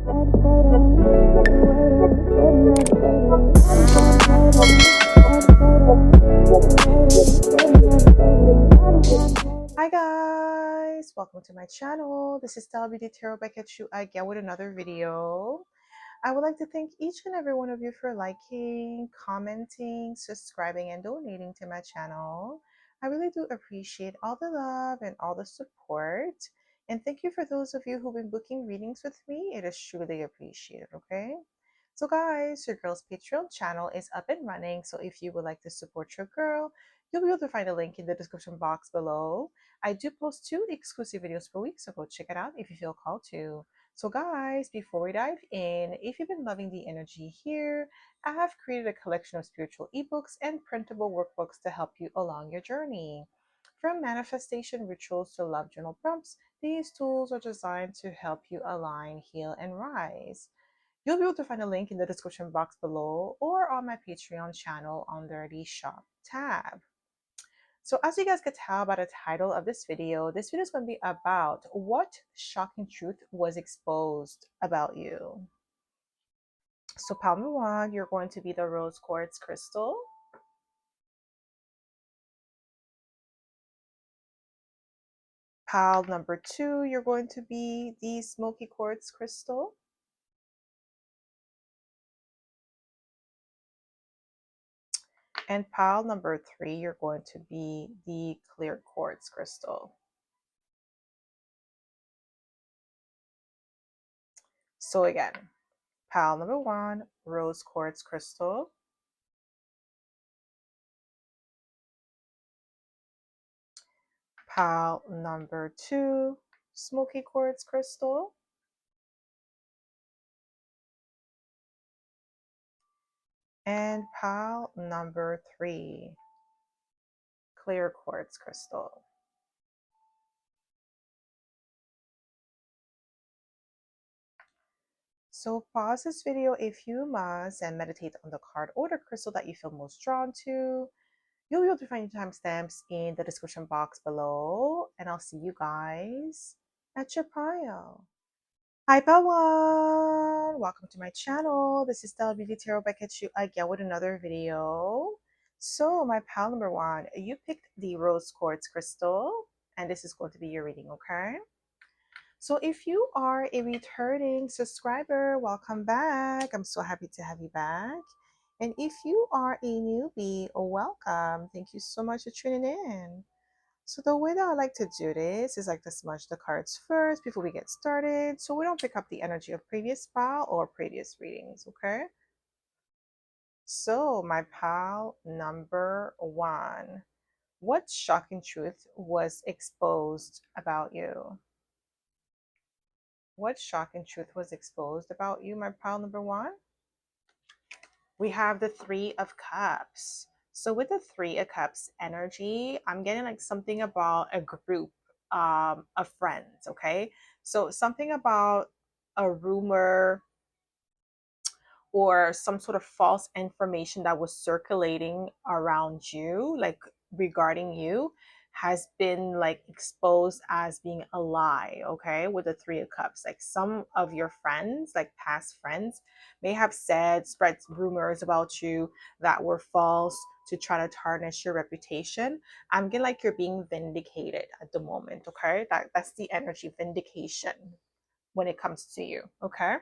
Hi guys, welcome to my channel. This is stellabeautytarot by Ketchu again with another video. I would like to thank each and every one of you for liking, commenting, subscribing, and donating to my channel. I really do appreciate all the love and all the support. And thank you for those of you who've been booking readings with me. It is truly appreciated, okay? So guys, your girl's Patreon channel is up and running. So if you would like to support your girl, you'll be able to find a link in the description box below. I do post 2 exclusive videos per week, so go check it out if you feel called to. So guys, before we dive in, if you've been loving the energy here, I have created a collection of spiritual ebooks and printable workbooks to help you along your journey. From manifestation rituals to love journal prompts, these tools are designed to help you align, heal, and rise. You'll be able to find a link in the description box below or on my Patreon channel under the shop tab. So as you guys could tell by the title of this video is going to be about what shocking truth was exposed about you. So pile number 1, you're going to be the rose quartz crystal. Pile number 2, you're going to be the smoky quartz crystal. And pile number 3, you're going to be the clear quartz crystal. So again, pile number 1, rose quartz crystal. Pile number 2, smoky quartz crystal. And pile number 3, clear quartz crystal. So pause this video if you must and meditate on the card or the crystal that you feel most drawn to. You'll be able to find timestamps in the description box below, and I'll see you guys at your pile. Hi Pawan! Welcome to my channel. This is stellabeautytarot by Ketchu again with another video. So my pile number 1, you picked the rose quartz crystal, and this is going to be your reading, okay? So if you are a returning subscriber, welcome back. I'm so happy to have you back. And if you are a newbie, welcome. Thank you so much for tuning in. So the way that I like to do this is like to smudge the cards first before we get started, so we don't pick up the energy of previous pile or previous readings, okay? So my pile number 1, what shocking truth was exposed about you? What shocking truth was exposed about you, my pile number 1? We have the 3 of Cups. So with the 3 of Cups energy, I'm getting like something about a group of friends, okay? So something about a rumor or some sort of false information that was circulating around you, like regarding you, has been like exposed as being a lie, okay? With the 3 of Cups, like some of your friends, like past friends, may have spread rumors about you that were false to try to tarnish your reputation. I'm getting like you're being vindicated at the moment, okay? That's the energy, vindication, when it comes to you, okay?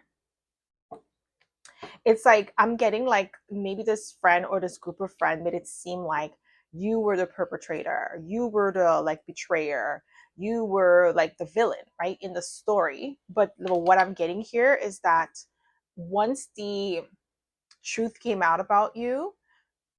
It's like I'm getting like maybe this friend or this group of friends made it seem like you were the perpetrator, you were the like betrayer, you were like the villain, right, in the story. But what I'm getting here is that once the truth came out about you,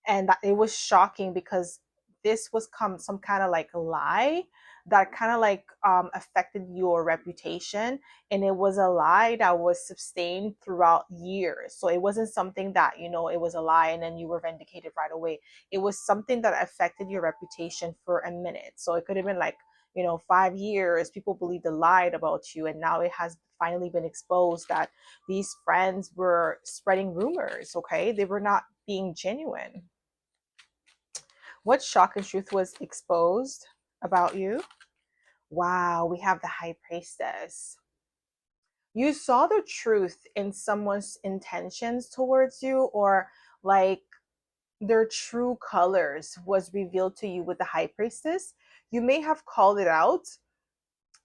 and that it was shocking because this was some kind of like lie that kind of like affected your reputation, and it was a lie that was sustained throughout years. So it wasn't something that, you know, it was a lie and then you were vindicated right away. It was something that affected your reputation for a minute. So it could have been like, you know, 5 years people believed a lie about you, and now it has finally been exposed that these friends were spreading rumors, okay? They were not being genuine. What shock and truth was exposed about you? Wow, we have the High Priestess. You saw the truth in someone's intentions towards you, or like their true colors was revealed to you with the high priestess. You may have called it out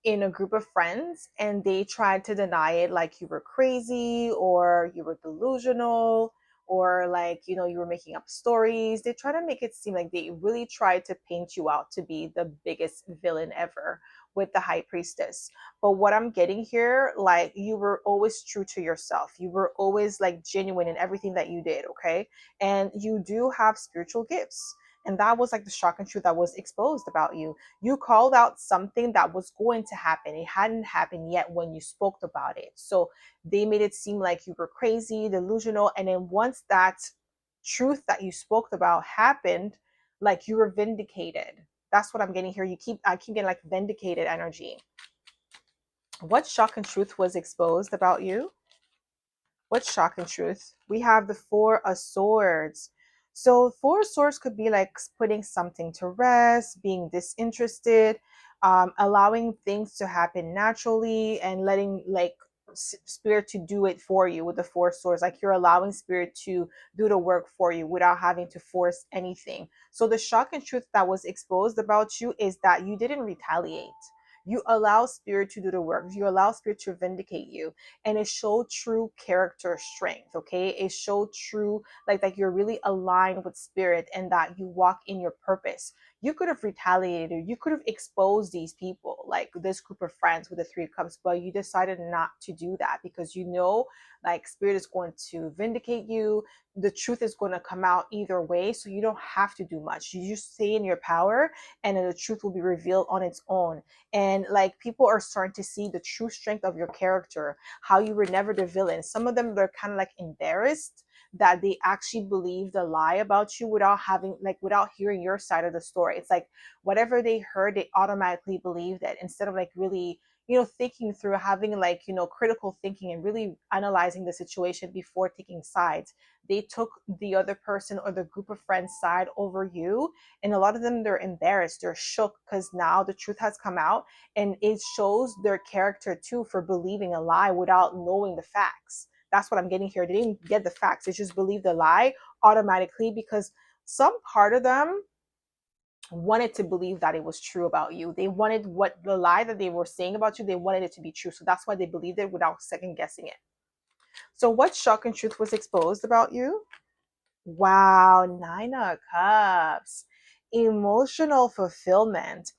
in a group of friends and they tried to deny it, like you were crazy or you were delusional, or like, you know, you were making up stories. They try to make it seem like they really tried to paint you out to be the biggest villain ever with the high priestess. But what I'm getting here, like, you were always true to yourself. You were always like genuine in everything that you did, okay? And you do have spiritual gifts. And that was like the shock and truth that was exposed about you. You called out something that was going to happen. It hadn't happened yet when you spoke about it. So they made it seem like you were crazy, delusional. And then once that truth that you spoke about happened, like you were vindicated. That's what I'm getting here. I keep getting like vindicated energy. What shock and truth was exposed about you? What shock and truth? We have the Four of Swords. So Four of Swords could be like putting something to rest, being disinterested, allowing things to happen naturally, and letting like spirit to do it for you with the Four of Swords. Like you're allowing spirit to do the work for you without having to force anything. So the shock and truth that was exposed about you is that you didn't retaliate. You allow spirit to do the work. You allow spirit to vindicate you, and it showed true character strength. Okay, it showed true like you're really aligned with spirit and that you walk in your purpose. You could have retaliated, you could have exposed these people, like this group of friends with the Three of Cups, but you decided not to do that because you know like spirit is going to vindicate you. The truth is going to come out either way, so you don't have to do much. You just stay in your power, and then the truth will be revealed on its own. And like people are starting to see the true strength of your character, how you were never the villain. Some of them, they're kind of like embarrassed that they actually believed a lie about you without having like without hearing your side of the story. It's like whatever they heard, they automatically believed it instead of like really, you know, thinking through, having like, you know, critical thinking and really analyzing the situation before taking sides. They took the other person or the group of friends side over you, and a lot of them, they're embarrassed, they're shook because now the truth has come out, and it shows their character too for believing a lie without knowing the facts. That's what I'm getting here. They didn't get the facts, they just believed the lie automatically because some part of them wanted to believe that it was true about you. They wanted what the lie that they were saying about you, they wanted it to be true. So that's why they believed it without second guessing it. So what shock and truth was exposed about you? Wow, Nine of Cups. Emotional fulfillment.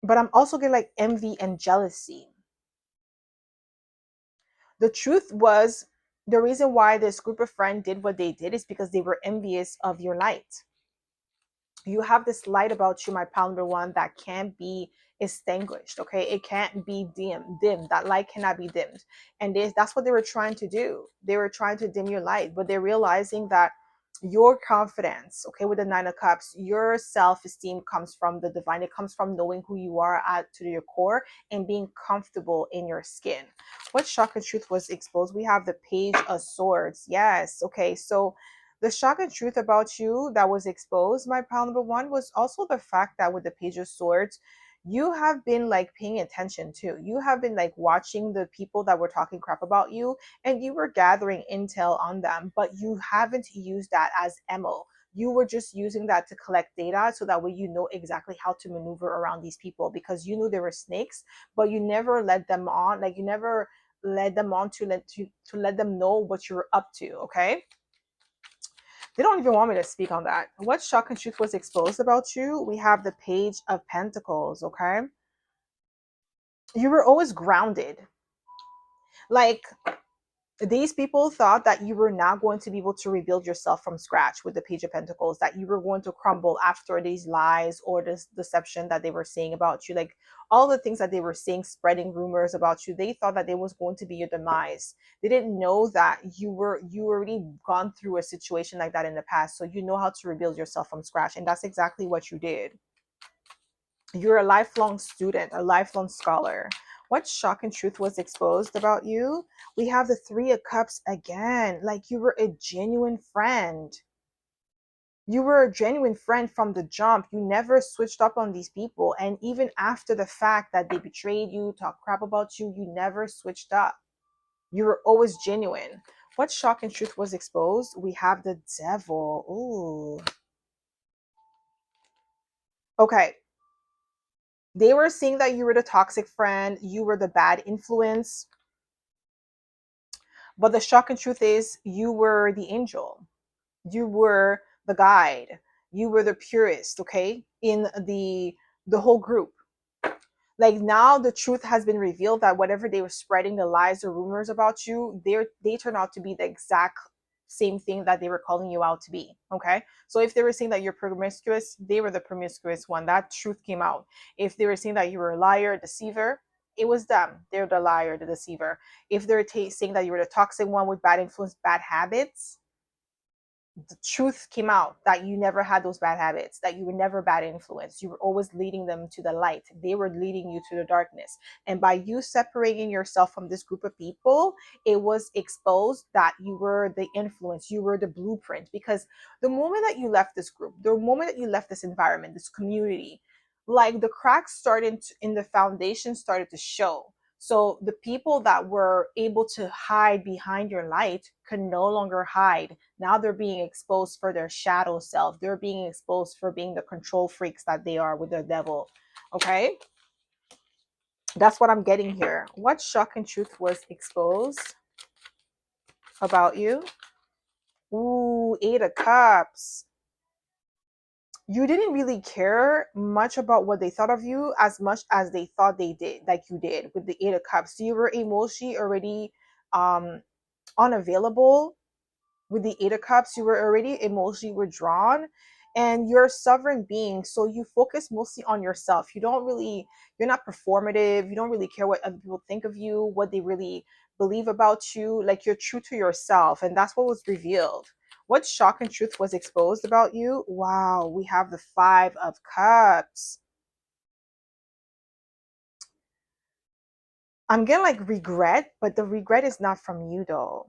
But I'm also getting like envy and jealousy. The truth was, the reason why this group of friends did what they did is because they were envious of your light. You have this light about you, my pal number one, that can't be extinguished. Okay, it can't be dimmed. That light cannot be dimmed. And that's what they were trying to do. They were trying to dim your light, but they're realizing that your confidence, okay, with the Nine of Cups, your self-esteem comes from the divine. It comes from knowing who you are at to your core and being comfortable in your skin. What shock and truth was exposed? We have the Page of Swords. Yes. Okay, so the shock and truth about you that was exposed, my pal number one, was also the fact that with the Page of Swords, you have been like paying attention to. You have been like watching the people that were talking crap about you, and you were gathering intel on them, but you haven't used that as ammo. You were just using that to collect data so that way you know exactly how to maneuver around these people, because you knew they were snakes, but you never led them on. Like you never led them on to let them know what you're up to. Okay, they don't even want me to speak on that. What shock and truth was exposed about you? We have the Page of Pentacles, okay? You were always grounded. Like, these people thought that you were not going to be able to rebuild yourself from scratch with the Page of Pentacles, that you were going to crumble after these lies or this deception that they were saying about you. Like all the things that they were saying, spreading rumors about you, they thought that they was going to be your demise. They didn't know that you already gone through a situation like that in the past, so you know how to rebuild yourself from scratch, and that's exactly what you did. You're a lifelong student, a lifelong scholar. What shock and truth was exposed about you? We have the Three of Cups again. Like you were a genuine friend. You were a genuine friend from the jump. You never switched up on these people. And even after the fact that they betrayed you, talked crap about you, you never switched up. You were always genuine. What shock and truth was exposed? We have the devil. Ooh. Okay. They were seeing that you were the toxic friend, you were the bad influence. But the shock and truth is you were the angel. You were the guide. You were the purist, okay? In the whole group. Like now the truth has been revealed that whatever they were spreading, the lies or rumors about you, they turn out to be the exact same thing that they were calling you out to be. Okay, so if they were saying that you're promiscuous, they were the promiscuous one. That truth came out. If they were saying that you were a liar, deceiver, it was them. They're the liar, the deceiver. If they're saying that you were the toxic one with bad influence, bad habits, the truth came out that you never had those bad habits, that you were never bad influence. You were always leading them to the light. They were leading you to the darkness. And by you separating yourself from this group of people, it was exposed that you were the influence, you were the blueprint. Because the moment that you left this group, the moment that you left this environment, this community, like the cracks started in the foundation started to show. So the people that were able to hide behind your light could no longer hide. Now they're being exposed for their shadow self. They're being exposed for being the control freaks that they are with the devil. Okay? That's what I'm getting here. What shock and truth was exposed about you? Ooh, Eight of Cups. You didn't really care much about what they thought of you as much as they thought they did, like you did with the Eight of Cups. So you were emotionally already um unavailable with the Eight of Cups. You were already emotionally withdrawn and you're a sovereign being. So you focus mostly on yourself. You're not performative. You don't really care what other people think of you, what they really believe about you. Like you're true to yourself. And that's what was revealed. What shock and truth was exposed about you? Wow, we have the Five of Cups. I'm getting like regret, but the regret is not from you though.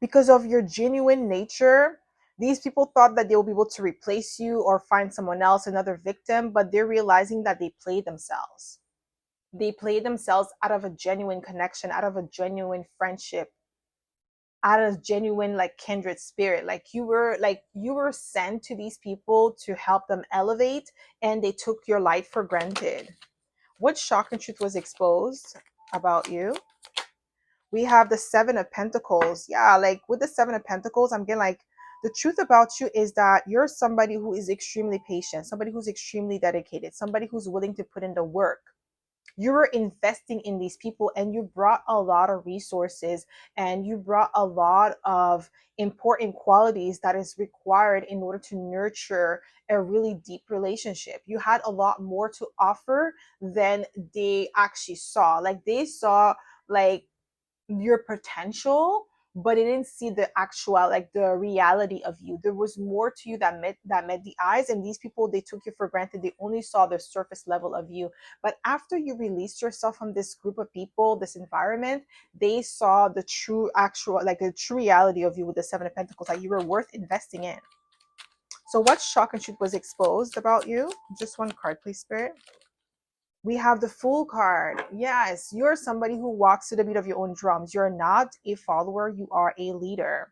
Because of your genuine nature, these people thought that they will be able to replace you or find someone else, another victim, but they're realizing that they played themselves. They played themselves out of a genuine connection, out of a genuine friendship, out of genuine like kindred spirit. Like you were sent to these people to help them elevate, and they took your light for granted. What shock and truth was exposed about you? We have the Seven of Pentacles. Yeah, like with the Seven of Pentacles, I'm getting like the truth about you is that you're somebody who is extremely patient, somebody who's extremely dedicated, somebody who's willing to put in the work. You were investing in these people and you brought a lot of resources and you brought a lot of important qualities that is required in order to nurture a really deep relationship. You had a lot more to offer than they actually saw. Like they saw like your potential, but it didn't see the actual, like the reality of you. There was more to you that met the eyes, and these people, they took you for granted. They only saw the surface level of you. But after you released yourself from this group of people, this environment, they saw the true actual, like the true reality of you with the Seven of Pentacles, that you were worth investing in. So what shock and truth was exposed about you? Just one card, please, Spirit. We have the Fool card. Yes, you're somebody who walks to the beat of your own drums. You're not a follower, you are a leader.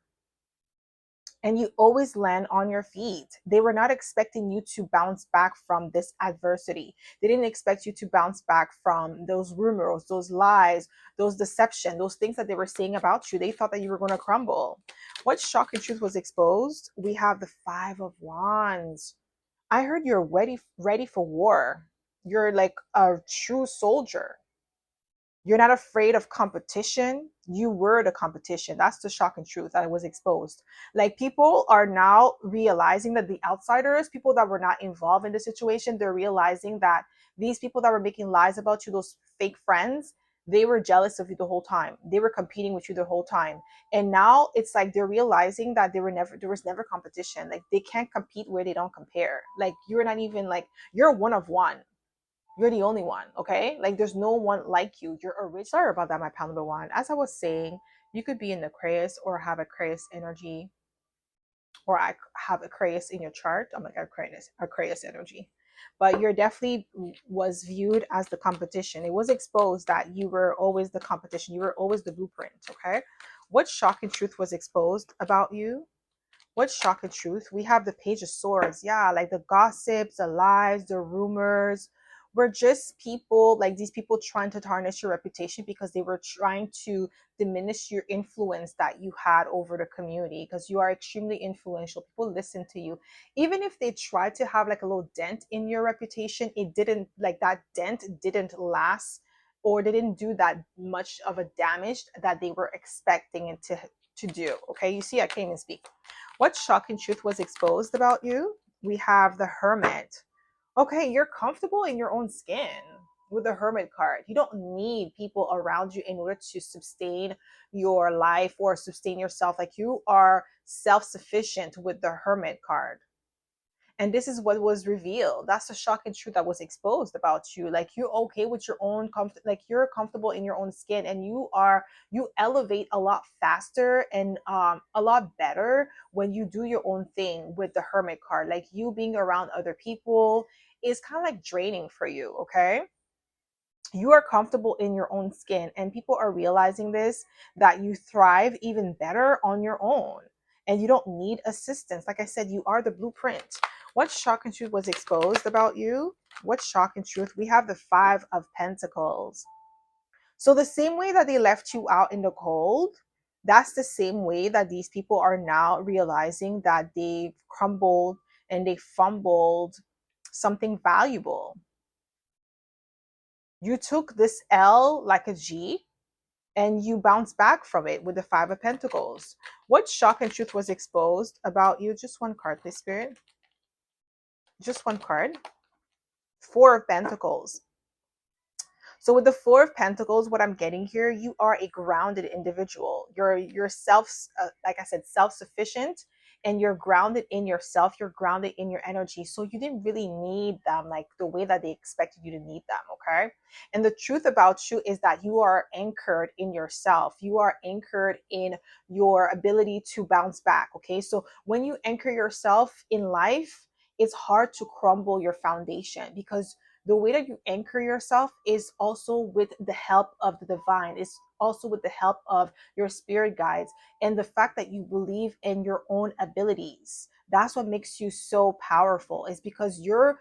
And you always land on your feet. They were not expecting you to bounce back from this adversity. They didn't expect you to bounce back from those rumors, those lies, those deception, those things that they were saying about you. They thought that you were going to crumble. What shock and truth was exposed? We have the Five of Wands. I heard you're ready for war. You're like a true soldier. You're not afraid of competition. You were the competition. That's the shock and truth that was exposed. Like people are now realizing that the outsiders, people that were not involved in the situation, they're realizing that these people that were making lies about you, those fake friends, they were jealous of you the whole time. They were competing with you the whole time. And now it's like they're realizing that there was never competition. Like they can't compete where they don't compare. Like you're not even like, you're one of one. You're the only one, okay? Like there's no one like you. You're original. Sorry about that, my pal number one. As I was saying, you could be in the Aquarius or have Aquarius energy. or I have Aquarius in your chart. I'm like Aquarius energy. But you're definitely was viewed as the competition. It was exposed that you were always the competition. You were always the blueprint. Okay. What shocking truth was exposed about you? What shocking truth? We have the Page of Swords. Yeah, like the gossips, the lies, the rumors. We're just people, like these people trying to tarnish your reputation because they were trying to diminish your influence that you had over the community, because you are extremely influential. People listen to you. Even if they tried to have like a little dent in your reputation, it didn't, like that dent didn't last, or they didn't do that much of a damage that they were expecting it to do. Okay, you see, I can't even speak. What shocking truth was exposed about you? We have the Hermit. Okay, you're comfortable in your own skin with the Hermit card. You don't need people around you in order to sustain your life or sustain yourself. Like, you are self-sufficient with the Hermit card. And this is what was revealed. That's the shocking truth that was exposed about you. Like, you're okay with your own comfort, like you're comfortable in your own skin, and you elevate a lot faster and a lot better when you do your own thing with the Hermit card. Like, you being around other people is kind of like draining for you. Okay, you are comfortable in your own skin, and people are realizing this, that you thrive even better on your own and you don't need assistance. Like I said, you are the blueprint. What shock and truth was exposed about you? What shock and truth? We have the Five of Pentacles. So the same way that they left you out in the cold, that's the same way that these people are now realizing that they've crumbled and they fumbled something valuable. You took this L like a G, and you bounce back from it with the Five of Pentacles. What shock and truth was exposed about you? Just one card, please, Spirit. Just one card. Four of Pentacles. So with the Four of Pentacles, what I'm getting here, you are a grounded individual. You're self, like I said, self-sufficient, and you're grounded in yourself. You're grounded in your energy. So you didn't really need them like the way that they expected you to need them. Okay. And the truth about you is that you are anchored in yourself. You are anchored in your ability to bounce back. Okay. So when you anchor yourself in life, it's hard to crumble your foundation, because the way that you anchor yourself is also with the help of the divine. It's also with the help of your spirit guides, and the fact that you believe in your own abilities. That's what makes you so powerful, is because your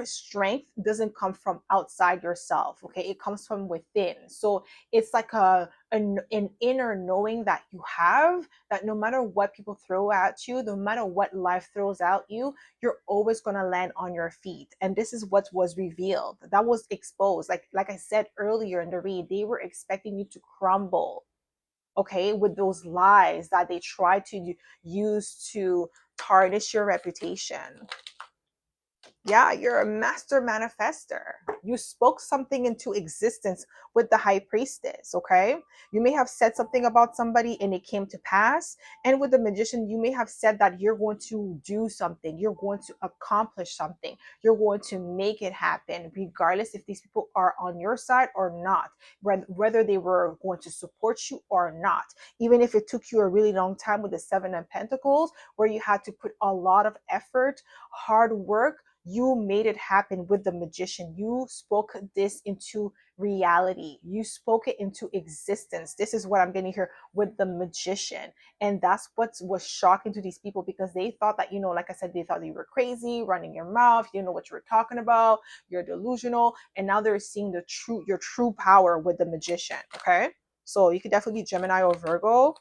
strength doesn't come from outside yourself. Okay, it comes from within. So it's like an inner knowing that you have, that no matter what people throw at you, no matter what life throws at you, you're always going to land on your feet. And this is what was revealed, that was exposed. Like I said earlier in the read, they were expecting you to crumble, okay, with those lies that they tried to use to tarnish your reputation. Yeah, you're a master manifester. You spoke something into existence with the High Priestess, okay? You may have said something about somebody and it came to pass. And with the Magician, you may have said that you're going to do something, you're going to accomplish something, you're going to make it happen, regardless if these people are on your side or not, whether they were going to support you or not. Even if it took you a really long time with the Seven of Pentacles, where you had to put a lot of effort, hard work, you made it happen with the Magician. You spoke this into reality. You spoke it into existence. This is what I'm getting here with the Magician. And that's what was shocking to these people, because they thought that, like I said, they thought you were crazy, running your mouth, you didn't know what you were talking about, you're delusional. And now they're seeing your true power with the Magician. Okay. So you could definitely be Gemini or Virgo.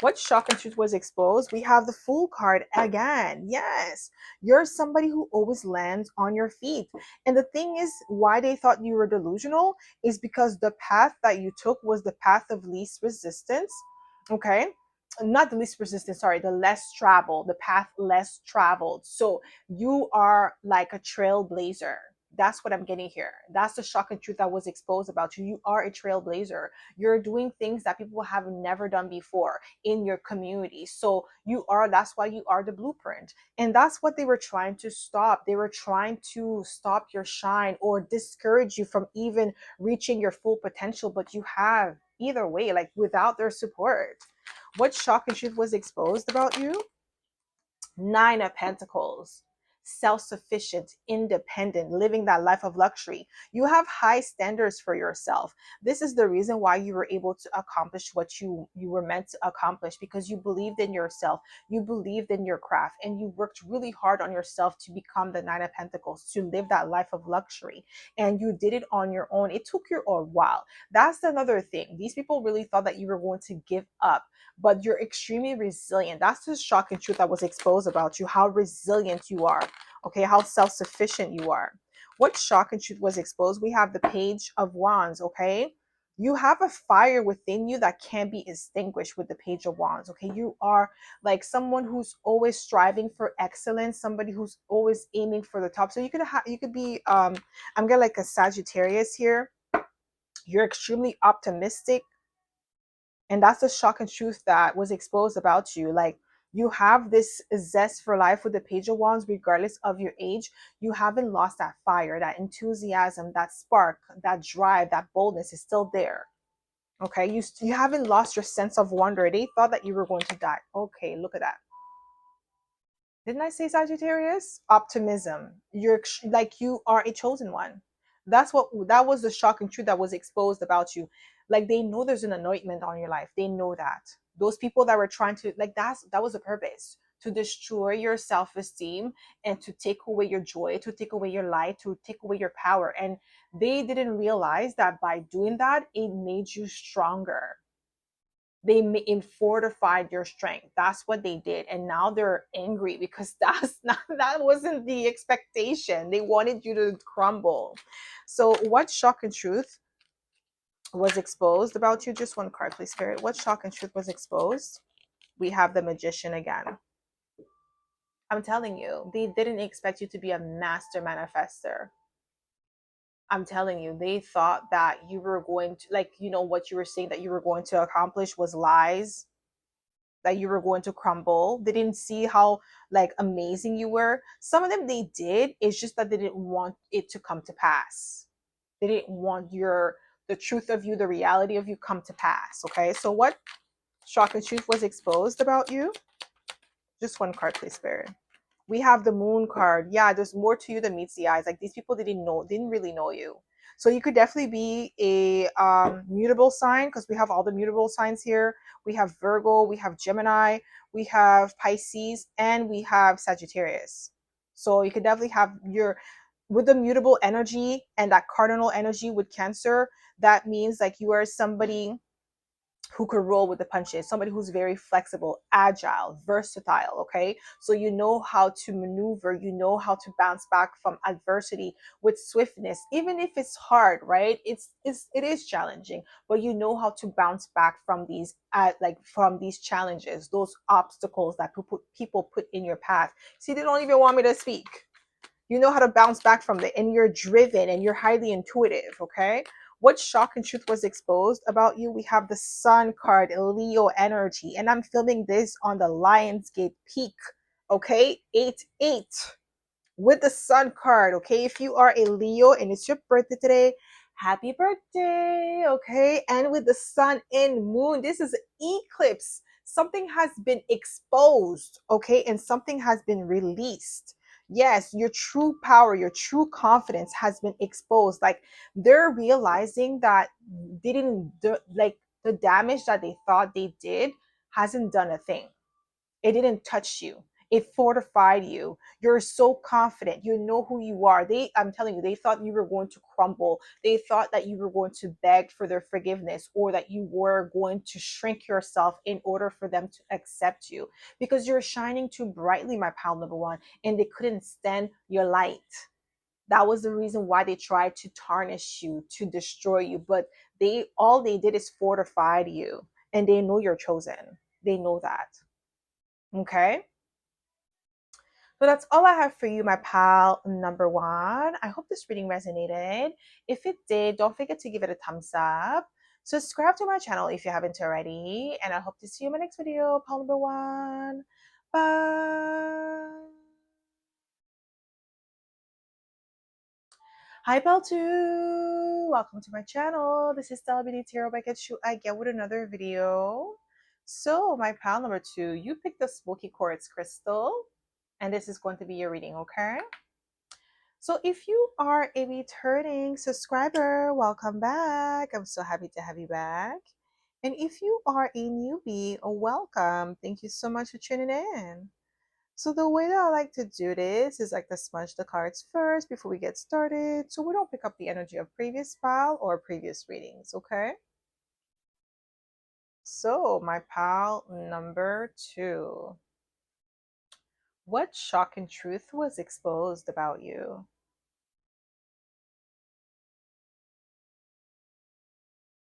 What shock and truth was exposed? We have the Fool card again. Yes, you're somebody who always lands on your feet. And the thing is, why they thought you were delusional is because the path that you took was the path of least resistance. Okay. Not the least resistance, sorry, the less traveled, the path less traveled. So you are like a trailblazer. That's what I'm getting here. That's the shock and truth that was exposed about you. You are a trailblazer. You're doing things that people have never done before in your community. So that's why you are the blueprint. And that's what they were trying to stop. They were trying to stop your shine or discourage you from even reaching your full potential. But you have, either way, like without their support. What shock and truth was exposed about you? Nine of Pentacles. Self-sufficient, independent, living that life of luxury. You have high standards for yourself. This is the reason why you were able to accomplish what you were meant to accomplish, because you believed in yourself, you believed in your craft, and you worked really hard on yourself to become the Nine of Pentacles, to live that life of luxury. And you did it on your own. It took you a while. That's another thing. These people really thought that you were going to give up, but you're extremely resilient. That's the shock and truth that was exposed about you, how resilient you are, okay, how self-sufficient you are. What shock and truth was exposed? We have the Page of Wands, okay? You have a fire within you that can't be extinguished with the Page of Wands, okay? You are like someone who's always striving for excellence, somebody who's always aiming for the top. So you could be I'm getting like a Sagittarius here. You're extremely optimistic, and that's the shock and truth that was exposed about you. Like, you have this zest for life with the Page of Wands, regardless of your age. You haven't lost that fire, that enthusiasm, that spark, that drive, that boldness is still there. Okay, you haven't lost your sense of wonder. They thought that you were going to die. Okay, look at that. Didn't I say Sagittarius? Optimism. You're like, you are a chosen one. That was the shock and truth that was exposed about you. Like, they know there's an anointment on your life. They know that. Those people that were trying to, like, that was the purpose, to destroy your self-esteem and to take away your joy, to take away your light, to take away your power. And they didn't realize that by doing that, it made you stronger. It fortified your strength. That's what they did. And now they're angry because that wasn't the expectation. They wanted you to crumble. So what shock and truth was exposed about you? Just one card, please, Spirit. What shock and truth was exposed? We have the Magician again. I'm telling you, they didn't expect you to be a master manifester. I'm telling you, they thought that you were going to, like, what you were saying that you were going to accomplish was lies, that you were going to crumble. They didn't see how like amazing you were. Some of them they did. It's just that they didn't want it to come to pass. They didn't want the truth of you, the reality of you come to pass. Okay. So what shock and truth was exposed about you? Just one card, please, Spirit. We have the Moon card. Yeah, there's more to you than meets the eyes. Like, these people didn't really know you. So you could definitely be a mutable sign, because we have all the mutable signs here. We have Virgo, we have Gemini, we have Pisces, and we have Sagittarius. So you could definitely have with the mutable energy and that cardinal energy with Cancer. That means like you are somebody who could roll with the punches, somebody who's very flexible, agile, versatile. Okay, so you know how to maneuver, you know how to bounce back from adversity with swiftness, even if it's hard, right? It is challenging, but you know how to bounce back from these from these challenges, those obstacles that people put in your path. See, they don't even want me to speak. You know how to bounce back from it, and you're driven and you're highly intuitive. Okay, what shock and truth was exposed about you? We have the Sun card, Leo energy, and I'm filming this on the Lionsgate peak. Okay, 8-8 with the Sun card. Okay, if you are a Leo and it's your birthday today, happy birthday. Okay, and with the Sun and Moon, this is an eclipse. Something has been exposed, okay, and something has been released. Yes, your true power, your true confidence has been exposed. Like, they're realizing that they didn't like, the damage that they thought they did hasn't done a thing. It didn't touch you. It fortified you. You're so confident. You know who you are. I'm telling you, they thought you were going to crumble. They thought that you were going to beg for their forgiveness, or that you were going to shrink yourself in order for them to accept you, because you're shining too brightly, my pal number one, and they couldn't stand your light. That was the reason why they tried to tarnish you, to destroy you. But all they did is fortified you, and they know you're chosen. They know that. Okay. So that's all I have for you, my pal number one. I hope this reading resonated. If it did, don't forget to give it a thumbs up. Subscribe to my channel if you haven't already. And I hope to see you in my next video, pal number one. Bye. Hi, pal two. Welcome to my channel. This is Stella Beauty Tarot by Get You I Get with another video. So, my pal number 2, you picked the smoky quartz crystal, and this is going to be your reading, okay? So, if you are a returning subscriber, welcome back. I'm so happy to have you back. And if you are a newbie, welcome. Thank you so much for tuning in. So the way that I like to do this is like to smudge the cards first before we get started, so we don't pick up the energy of previous pal or previous readings, okay? So my pal number 2. What shocking truth was exposed about you?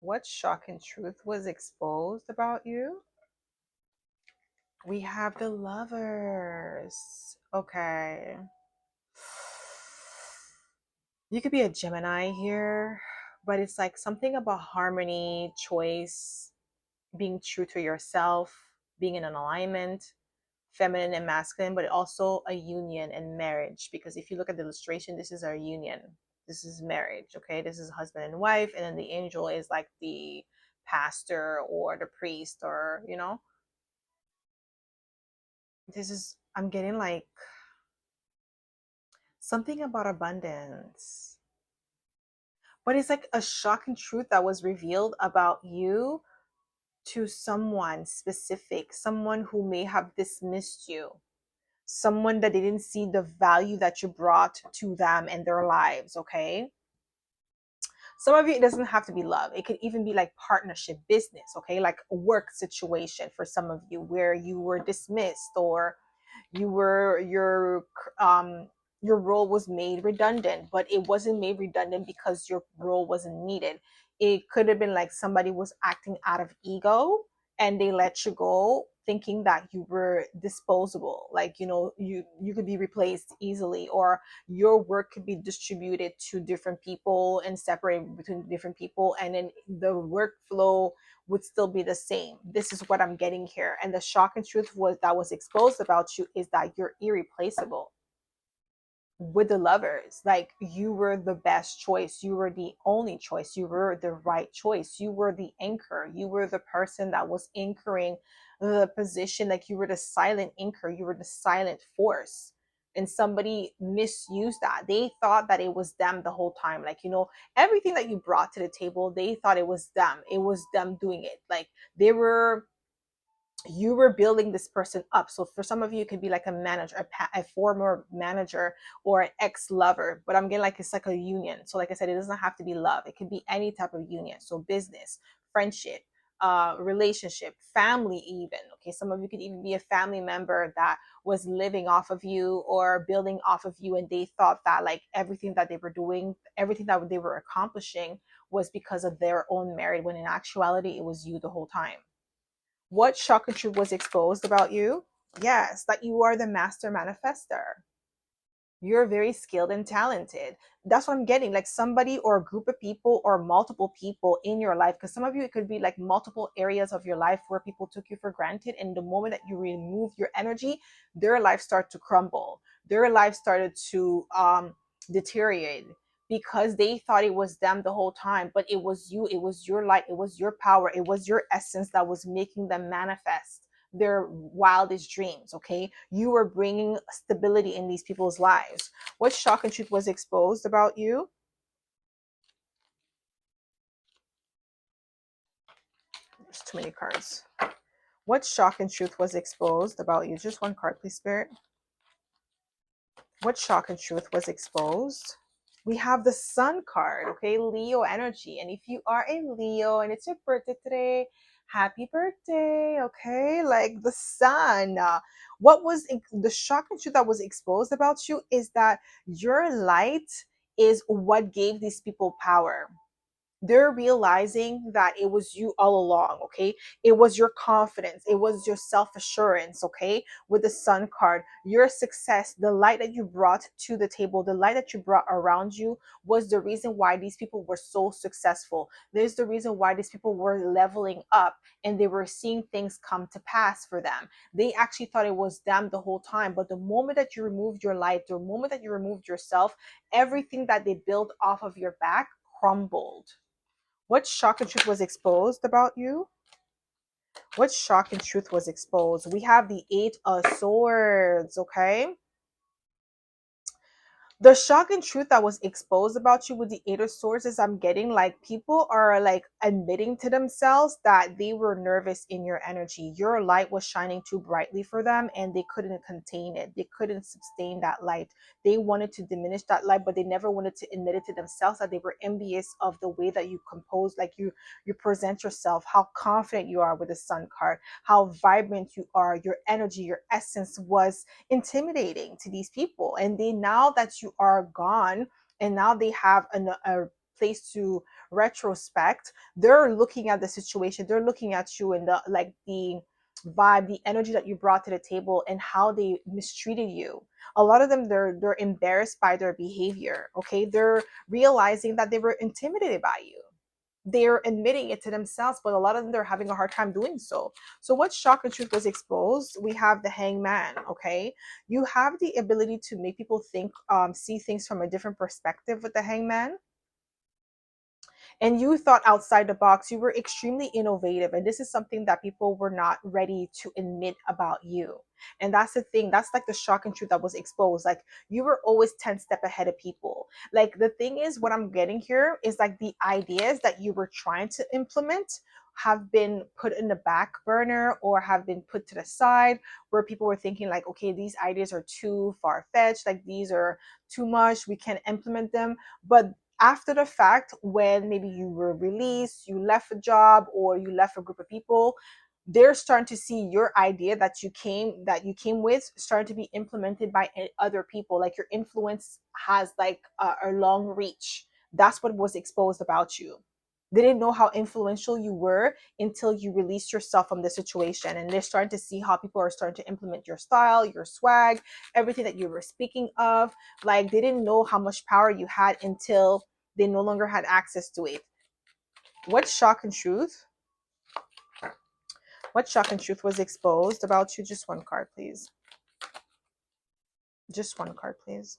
What shocking truth was exposed about you? We have the lovers. Okay. You could be a Gemini here, but it's like something about harmony, choice, being true to yourself, being in an alignment, feminine and masculine, but also a union and marriage. Because if you look at the illustration, this is our union. This is marriage, okay? This is husband and wife, and then the angel is like the pastor or the priest, or, this is, I'm getting like something about abundance. But it's like a shocking truth that was revealed about you to someone specific, someone who may have dismissed you, someone that didn't see the value that you brought to them and their lives, okay? Some of you, it doesn't have to be love. It could even be like partnership, business, okay? Like a work situation for some of you where you were dismissed, or you were your role was made redundant, but it wasn't made redundant because your role wasn't needed. It could have been like somebody was acting out of ego and they let you go thinking that you were disposable, like, you could be replaced easily, or your work could be distributed to different people and separated between different people, and then the workflow would still be the same. This is what I'm getting here. And the shocking truth was exposed about you is that you're irreplaceable with the lovers. Like, you were the best choice, you were the only choice, you were the right choice, you were the anchor, you were the person that was anchoring the position. Like, you were the silent anchor, you were the silent force, and somebody misused that. They thought that it was them the whole time. Like, everything that you brought to the table, they thought it was them doing it. Like, they were you were building this person up. So for some of you, it could be like a manager, a former manager, or an ex-lover. But I'm getting like it's like a union. So like I said, it doesn't have to be love. It could be any type of union. So business, friendship, relationship, family, even. Okay, some of you could even be a family member that was living off of you or building off of you, and they thought that like everything that they were doing, everything that they were accomplishing was because of their own merit, when in actuality it was you the whole time. What chakra truth was exposed about you? Yes, that you are the master manifester. You're very skilled and talented. That's what I'm getting. Like somebody or a group of people or multiple people in your life. Because some of you, it could be like multiple areas of your life where people took you for granted. And the moment that you remove your energy, their life started to crumble. Their life started to deteriorate because they thought it was them the whole time. But it was you. It was your light. It was your power. It was your essence that was making them manifest their wildest dreams. Okay, you were bringing stability in these people's lives. What shock and truth was exposed about you? There's too many cards. What shock and truth was exposed about you? Just one card, please, Spirit. What shock and truth was exposed? We have the Sun card, okay? Leo energy. And if you are a Leo and it's your birthday today, happy birthday, okay? Like the Sun. What was the shock and truth that was exposed about you is that your light is what gave these people power. They're realizing that it was you all along. Okay, it was your confidence, it was your self-assurance. Okay, with the Sun card, your success, the light that you brought to the table, the light that you brought around you was the reason why these people were so successful. There's the reason why these people were leveling up and they were seeing things come to pass for them. They actually thought it was them the whole time, but the moment that you removed your light, the moment that you removed yourself, everything that they built off of your back crumbled. What shock and truth was exposed about you? What shock and truth was exposed? We have the Eight of Swords, okay? The shock and truth that was exposed about you with the Eight of Swords is I'm getting like people are like admitting to themselves that they were nervous in your energy. Your light was shining too brightly for them and they couldn't contain it. They couldn't sustain that light. They wanted to diminish that light, but they never wanted to admit it to themselves that they were envious of the way that you compose, like you present yourself, how confident you are with the Sun card, how vibrant you are, your energy, your essence was intimidating to these people. And they, now that you are gone and now they have a place to retrospect, they're looking at the situation, they're looking at you and the like the vibe, the energy that you brought to the table and how they mistreated you. A lot of them, they're embarrassed by their behavior. Okay, they're realizing that they were intimidated by you. They're admitting it to themselves, but a lot of them, they're having a hard time doing so. So what shock and truth was exposed? We have the Hangman. Okay, you have the ability to make people think, see things from a different perspective with the Hangman, and you thought outside the box. You were extremely innovative, and this is something that people were not ready to admit about you. And that's the thing, that's like the shock and truth that was exposed. Like, you were always 10 step ahead of people. Like, the thing is, what I'm getting here is like the ideas that you were trying to implement have been put in the back burner or have been put to the side, where people were thinking like, okay, these ideas are too far-fetched, like these are too much, we can't implement them. But after the fact, when maybe you were released, you left a job or you left a group of people, they're starting to see your idea that you came with starting to be implemented by other people. Like, your influence has like a long reach. That's what was exposed about you. They didn't know how influential you were until you released yourself from the situation, and they're starting to see how people are starting to implement your style, your swag, everything that you were speaking of. Like, they didn't know how much power you had until they no longer had access to it. What shock and truth? What shock and truth was exposed about you? Just one card, please. Just one card, please.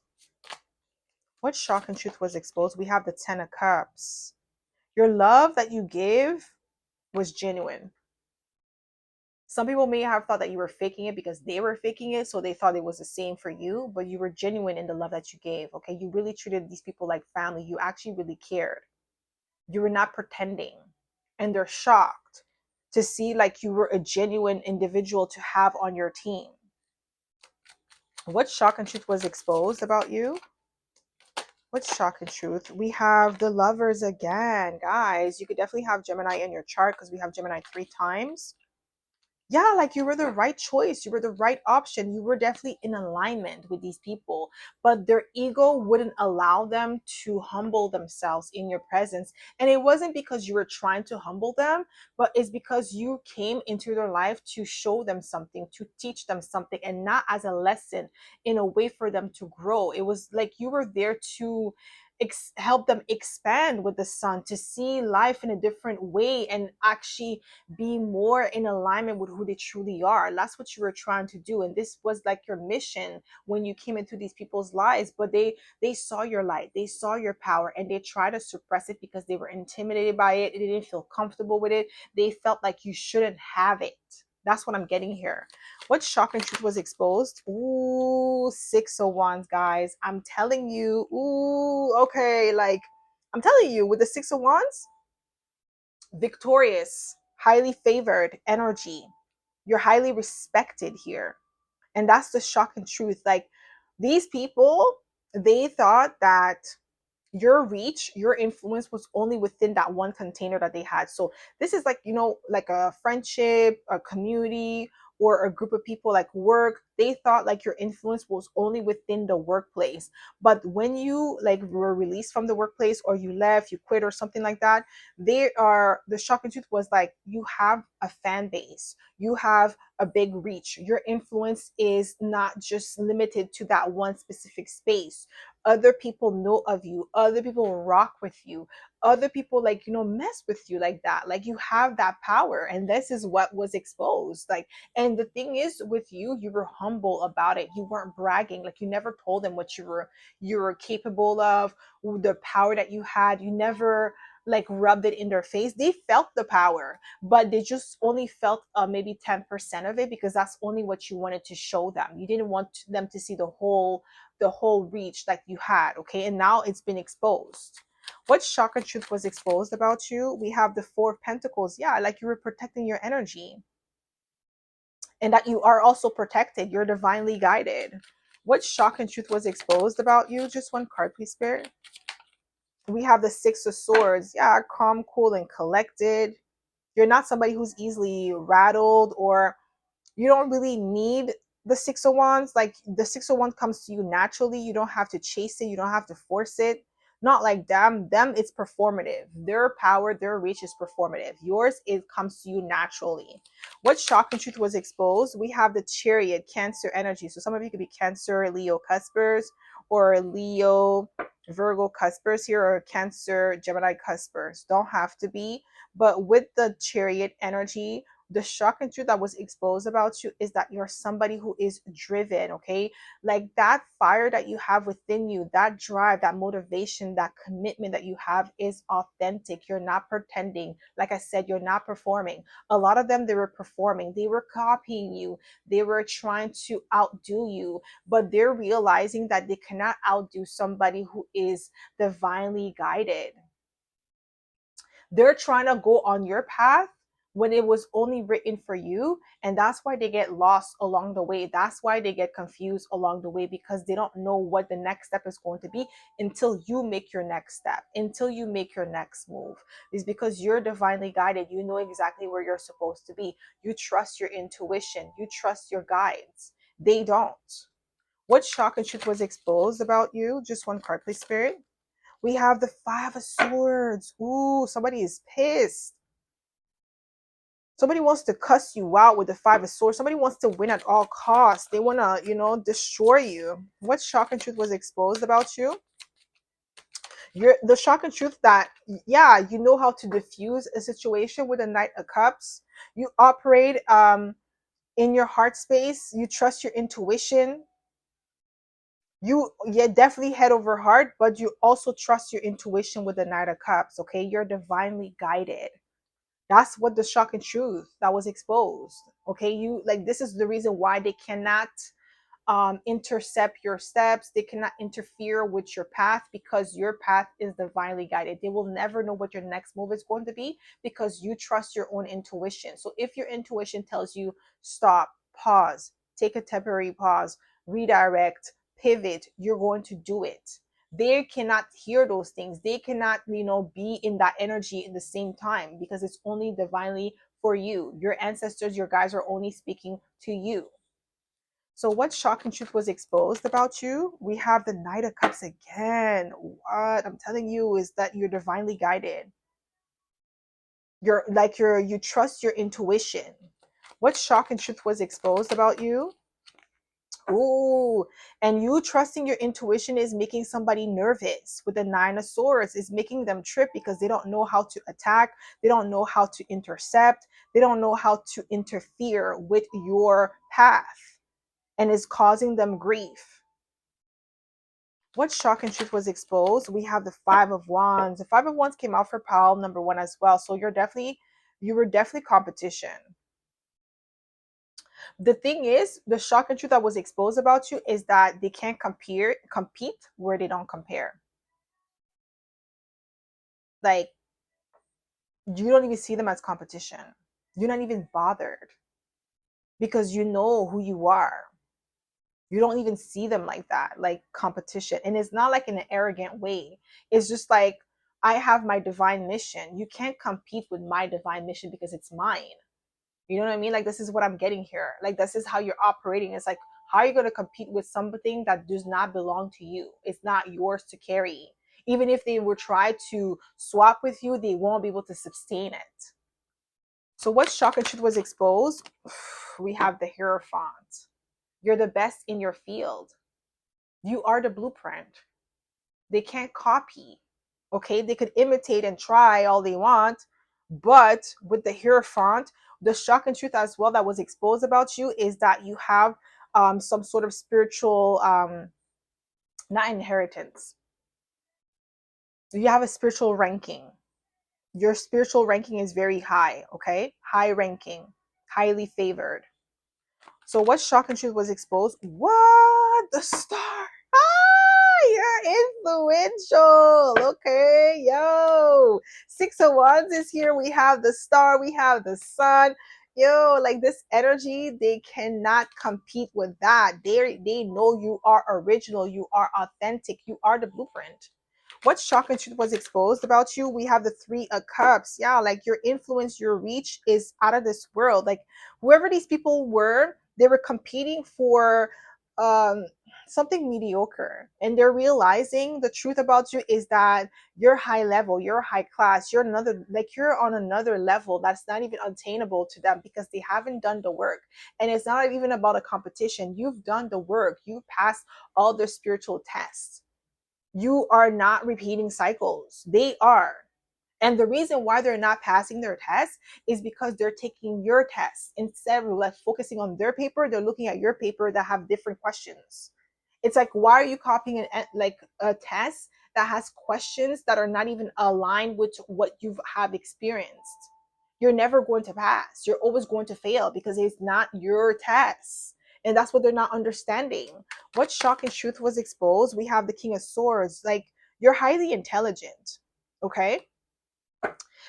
What shock and truth was exposed? We have the Ten of Cups. Your love that you gave was genuine. Some people may have thought that you were faking it because they were faking it, so they thought it was the same for you, but you were genuine in the love that you gave. Okay, you really treated these people like family. You actually really cared. You were not pretending. And they're shocked to see like you were a genuine individual to have on your team. What shock and truth was exposed about you? What shock and truth? We have the Lovers again. Guys, you could definitely have Gemini in your chart because we have Gemini 3 times. Yeah, like, you were the right choice. You were the right option. You were definitely in alignment with these people, but their ego wouldn't allow them to humble themselves in your presence. And it wasn't because you were trying to humble them, but it's because you came into their life to show them something, to teach them something, and not as a lesson, in a way for them to grow. It was like you were there to help them expand with the sun, to see life in a different way and actually be more in alignment with who they truly are. That's what you were trying to do, and this was like your mission when you came into these people's lives. But they saw your light, they saw your power, and they tried to suppress it because they were intimidated by it. They didn't feel comfortable with it. They felt like you shouldn't have it. That's what I'm getting here. What shock and truth was exposed? Ooh, Six of Wands, guys. I'm telling you. Ooh, okay. Like, I'm telling you, with the Six of Wands, victorious, highly favored energy. You're highly respected here. And that's the shock and truth. Like, these people, they thought that your reach, your influence was only within that one container that they had. So this is like, like a friendship, a community, or a group of people, like work. They thought like your influence was only within the workplace. But when you like were released from the workplace, or you left, you quit or something like that, the shock and truth was like, you have a fan base, you have a big reach. Your influence is not just limited to that one specific space. Other people know of you, other people rock with you, other people like mess with you like that. Like, you have that power, and this is what was exposed. Like, and the thing is, with you, you were humble about it. You weren't bragging. Like, you never told them what you were capable of, the power that you had. You never like rubbed it in their face. They felt the power, but they just only felt maybe 10% of it, because that's only what you wanted to show them. You didn't want them to see the whole reach that you had. Okay, and now it's been exposed. What chakra truth was exposed about you? We have the Four of Pentacles. Yeah, like you were protecting your energy, and that you are also protected. You're divinely guided. What shock and truth was exposed about you? Just one card, please, Spirit. We have the Six of Swords. Yeah, calm, cool, and collected. You're not somebody who's easily rattled, or you don't really need the Six of Wands. Like the Six of Wands comes to you naturally. You don't have to chase it. You don't have to force it. Not like them, it's performative. Their power, their reach is performative. Yours, it comes to you naturally. What shock and truth was exposed? We have the Chariot, Cancer energy. So some of you could be Cancer, Leo cuspers, or Leo, Virgo cuspers here, or Cancer, Gemini cuspers. Don't have to be. But with the Chariot energy, the shock and truth that was exposed about you is that you're somebody who is driven. Okay, like that fire that you have within you, that drive, that motivation, that commitment that you have is authentic. You're not pretending. Like I said, you're not performing. A lot of them, they were performing, they were copying you, they were trying to outdo you, but they're realizing that they cannot outdo somebody who is divinely guided. They're trying to go on your path when it was only written for you, and that's why they get lost along the way. That's why they get confused along the way, because they don't know what the next step is going to be until you make your next step, until you make your next move. It's because you're divinely guided. You know exactly where you're supposed to be. You trust your intuition, you trust your guides. They don't. What shock and truth was exposed about you? Just one card, please, Spirit. We have the Five of Swords. Ooh, somebody is pissed. Somebody wants to cuss you out with the Five of Swords. Somebody wants to win at all costs. They want to, destroy you. What shock and truth was exposed about you? You're the shock and truth that, yeah, you know how to diffuse a situation with a Knight of Cups. You operate in your heart space. You trust your intuition. You, yeah, definitely head over heart, but you also trust your intuition with the Knight of Cups. Okay, you're divinely guided. That's what the shock and truth that was exposed. Okay, you, like, this is the reason why they cannot intercept your steps. They cannot interfere with your path, because your path is divinely guided. They will never know what your next move is going to be, because you trust your own intuition. So if your intuition tells you stop, pause, take a temporary pause, redirect, pivot, you're going to do it. They cannot hear those things. They cannot, be in that energy in the same time, because it's only divinely for you. Your ancestors, your guides are only speaking to you. So what shock and truth was exposed about you? We have the Knight of Cups again. What I'm telling you is that you're divinely guided. You trust your intuition. What shock and truth was exposed about you? Ooh, and you trusting your intuition is making somebody nervous. With the Nine of Swords, is making them trip, because they don't know how to attack. They don't know how to intercept. They don't know how to interfere with your path, and is causing them grief. What shock and truth was exposed? We have the Five of Wands. The Five of Wands came out for pile number one as well. So you were definitely competition. The thing is, the shock and truth that was exposed about you is that they can't compete where they don't compare. Like, you don't even see them as competition. You're not even bothered, because you know who you are. You don't even see them like that, like competition. And it's not like in an arrogant way. It's just like, I have my divine mission. You can't compete with my divine mission, because it's mine. You know what I mean? Like, this is what I'm getting here. Like, this is how you're operating. It's like, how are you going to compete with something that does not belong to you? It's not yours to carry. Even if they will try to swap with you, they won't be able to sustain it. So what shock and truth was exposed? We have the Hierophant. You're the best in your field. You are the blueprint. They can't copy. Okay, they could imitate and try all they want, but with the Hierophant, the shock and truth as well that was exposed about you is that you have some sort of spiritual, not inheritance. You have a spiritual ranking. Your spiritual ranking is very high, okay? High ranking, highly favored. So what shock and truth was exposed? What? The star. You're influential. Okay, yo. Six of Wands is here. We have the star. We have the sun. Yo, like this energy, they cannot compete with that. They know you are original. You are authentic. You are the blueprint. What shock and truth was exposed about you? We have the Three of Cups. Yeah, like your influence, your reach is out of this world. Like whoever these people were, they were competing for um something mediocre, and they're realizing the truth about you is that you're high level, you're high class, you're another, like you're on another level that's not even attainable to them because they haven't done the work. And it's not even about a competition. You've done the work, you passed all their spiritual tests. You are not repeating cycles, they are. And the reason why they're not passing their tests is because they're taking your tests. Instead of like focusing on their paper, they're looking at your paper that have different questions. It's like, why are you copying like a test that has questions that are not even aligned with what you have experienced? You're never going to pass. You're always going to fail because it's not your test. And that's what they're not understanding. What shock and truth was exposed? We have the King of Swords. Like, you're highly intelligent. Okay,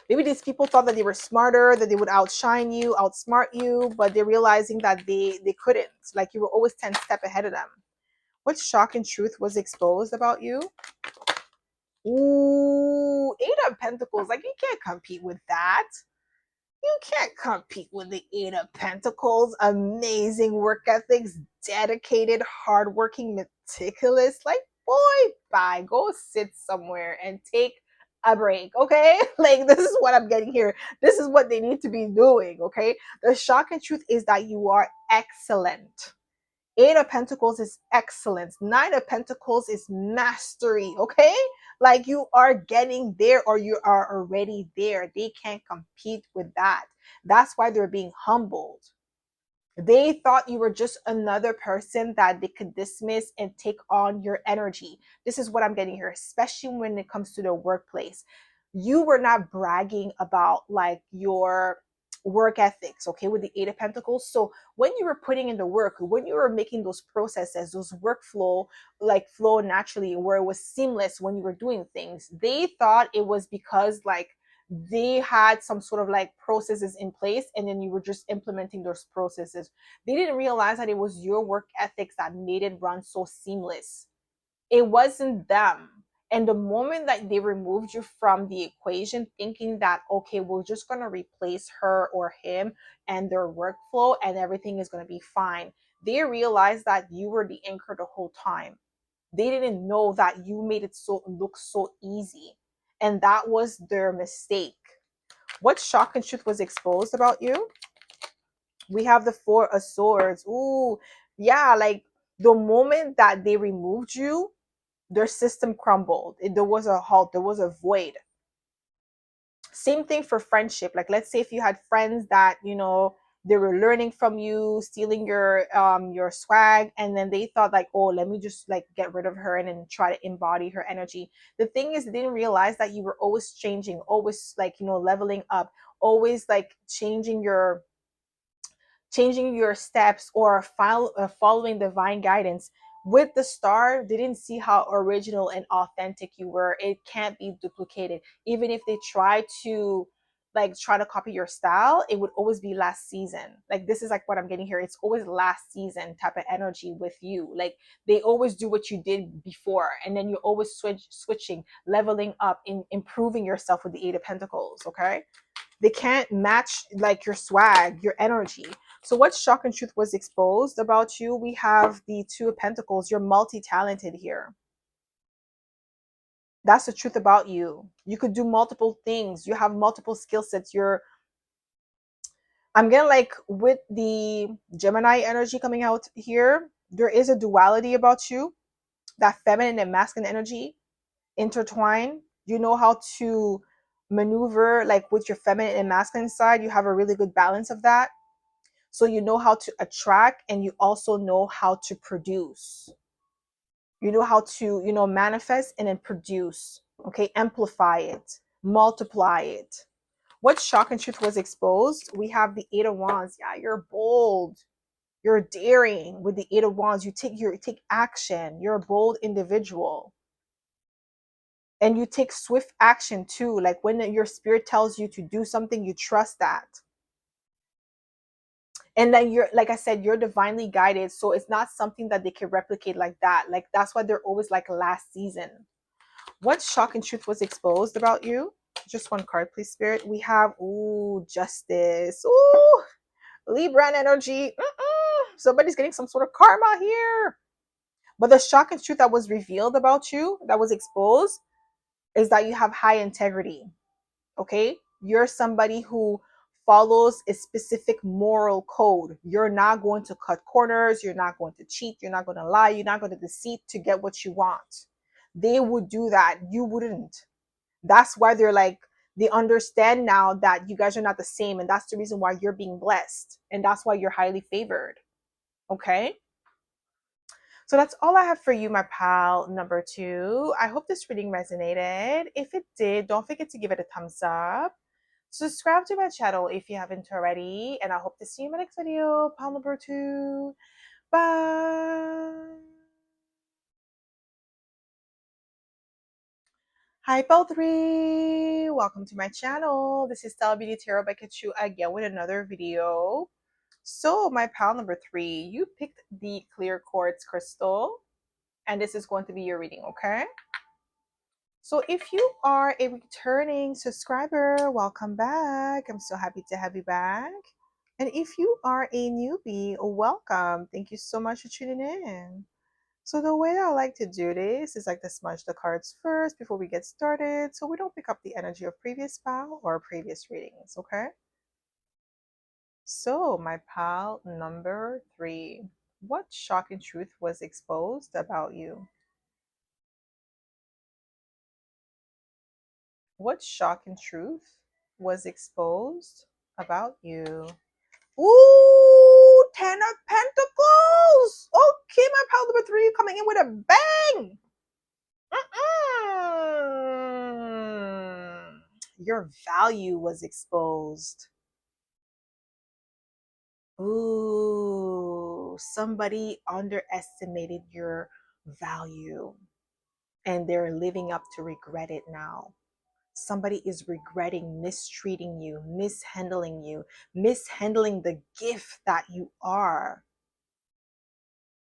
maybe these people thought that they were smarter, that they would outshine you, outsmart you, but they're realizing that they couldn't. Like you were always 10 steps ahead of them. What shock and truth was exposed about you? Ooh, Eight of Pentacles. Like you can't compete with that. You can't compete with the Eight of Pentacles. Amazing work ethics, dedicated, hardworking, meticulous. Like, boy, bye. Go sit somewhere and take a break, okay? Like, this is what I'm getting here. This is what they need to be doing, okay? The shock and truth is that you are excellent. Eight of Pentacles is excellence. Nine of Pentacles is mastery, okay? Like you are getting there or you are already there. They can't compete with that. That's why they're being humbled. They thought you were just another person that they could dismiss and take on your energy. This is what I'm getting here, especially when it comes to the workplace. You were not bragging about like your work ethics, okay, with the Eight of Pentacles. So when you were putting in the work, when you were making those processes, those workflow, like flow naturally, where it was seamless when you were doing things, they thought it was because like they had some sort of like processes in place and then you were just implementing those processes. They didn't realize that it was your work ethics that made it run so seamless. It wasn't them. And the moment that they removed you from the equation, thinking that, okay, we're just going to replace her or him and their workflow and everything is going to be fine, they realized that you were the anchor the whole time. They didn't know that you made it so look so easy. And that was their mistake. What shock and truth was exposed about you? We have the Four of Swords. Ooh, yeah, like the moment that they removed you, their system crumbled. There was a halt, there was a void. Same thing for friendship. Like let's say if you had friends that, you know, they were learning from you, stealing your swag, and then they thought like, oh, let me just like get rid of her and then try to embody her energy. The thing is, they didn't realize that you were always changing, always like, you know, leveling up, always like changing your steps or following divine guidance. With the star, they didn't see how original and authentic you were. It can't be duplicated. Even if they try to copy your style, it would always be last season. Like this is like what I'm getting here. It's always last season type of energy with you. Like they always do what you did before, and then you're always switching, leveling up, improving yourself with the Eight of Pentacles. Okay, they can't match like your swag, your energy. So what shock and truth was exposed about you? We have the Two of Pentacles. You're multi-talented here. That's the truth about you. You could do multiple things. You have multiple skill sets. I'm getting like with the Gemini energy coming out here, there is a duality about you. That feminine and masculine energy intertwine. You know how to maneuver like with your feminine and masculine side. You have a really good balance of that. So you know how to attract and you also know how to produce. You know how to, you know, manifest and then produce. Okay, amplify it. multiply it. What shock and truth was exposed? We have the Eight of Wands. Yeah, you're bold. You're daring with the Eight of Wands. You take action. You're a bold individual. And you take swift action too. Like when your spirit tells you to do something, you trust that. And then you're, like I said, you're divinely guided. So it's not something that they can replicate like that. Like that's why they're always like last season. What shock and truth was exposed about you? Just one card, please, Spirit. We have, ooh, justice. Ooh, Libra energy. Somebody's getting some sort of karma here. But the shock and truth that was revealed about you, that was exposed, is that you have high integrity. Okay? You're somebody who follows a specific moral code. You're not going to cut corners. You're not going to cheat. You're not going to lie. You're not going to deceive to get what you want. They would do that. You wouldn't. That's why they're like, they understand now that you guys are not the same. And that's the reason why you're being blessed. And that's why you're highly favored. Okay? So that's all I have for you, my pal number 2. I hope this reading resonated. If it did, don't forget to give it a thumbs up. Subscribe to my channel if you haven't already. And I hope to see you in my next video. Pal number 2. Bye. Hi, pal 3. Welcome to my channel. This is Stella Beauty Tarot by Kachu again with another video. So, my pal number 3, you picked the clear quartz crystal. And this is going to be your reading, okay? So if you are a returning subscriber, welcome back. I'm so happy to have you back. And if you are a newbie, welcome. Thank you so much for tuning in. So the way I like to do this is like to smudge the cards first before we get started so we don't pick up the energy of previous pal or previous readings, okay? So my pal number 3, what shocking truth was exposed about you? What shocking truth was exposed about you? Ooh, Ten of Pentacles. Okay, my pal number 3 coming in with a bang. Your value was exposed. Ooh, somebody underestimated your value and they're living up to regret it now. Somebody is regretting mistreating you, mishandling the gift that you are.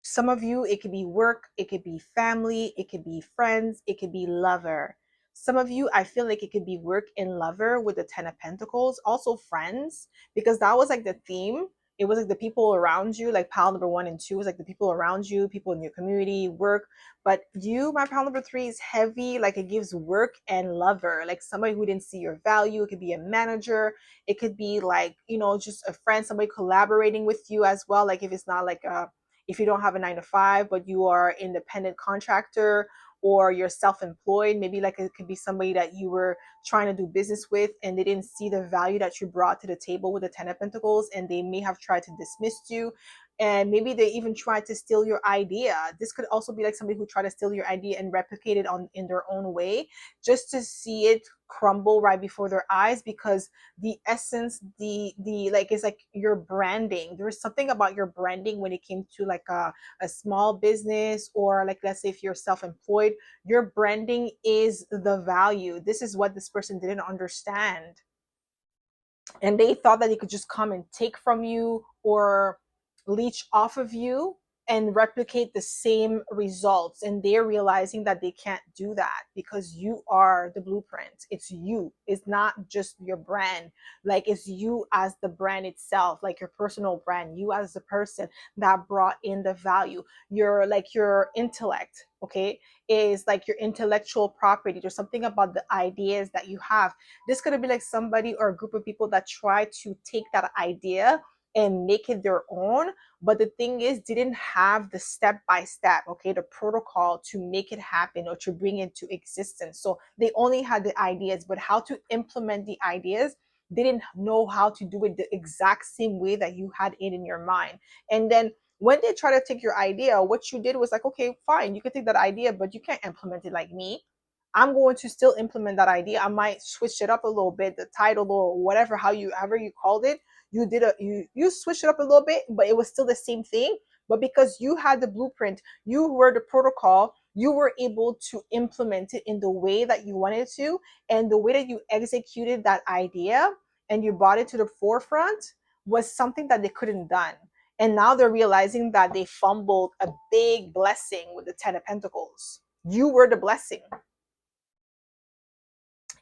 Some of you, it could be work, it could be family, it could be friends, it could be lover. Some of you, I feel like it could be work and lover with the Ten of Pentacles, also friends, because that was like the theme. It was like the people around you, like pile number 1 and 2 was like the people around you, people in your community, work. But you, my pile number 3, is heavy, like it gives work and lover, like somebody who didn't see your value. It could be a manager, it could be like, just a friend, somebody collaborating with you as well. Like if it's not like if you don't have a 9 to 5, but you are independent contractor or you're self-employed, maybe like it could be somebody that you were trying to do business with and they didn't see the value that you brought to the table with the Ten of Pentacles, and they may have tried to dismiss you, and maybe they even tried to steal your idea. This could also be like somebody who tried to steal your idea and replicate it in their own way, just to see it crumble right before their eyes, because the essence, the like, is like your branding. There's something about your branding when it came to like a small business, or like, let's say if you're self-employed, your branding is the value. This is what this person didn't understand, and they thought that they could just come and take from you or leech off of you and replicate the same results, and they're realizing that they can't do that because you are the blueprint. It's you. It's not just your brand. Like, it's you as the brand itself, like your personal brand, you as the person that brought in the value. Your intellect, okay, is like your intellectual property. There's something about the ideas that you have. This could be like somebody or a group of people that try to take that idea and make it their own, but the thing is, didn't have the step by step, okay, the protocol to make it happen or to bring it to existence. So they only had the ideas, but how to implement the ideas, they didn't know how to do it the exact same way that you had it in your mind. And then when they try to take your idea, what you did was like, okay, fine, you can take that idea, but you can't implement it like me. I'm going to still implement that idea. I might switch it up a little bit, the title or whatever, however you called it. You switched it up a little bit, but it was still the same thing. But because you had the blueprint, you were the protocol, you were able to implement it in the way that you wanted to, and the way that you executed that idea and you brought it to the forefront was something that they couldn't done. And now they're realizing that they fumbled a big blessing with the 10 of Pentacles. You were the blessing.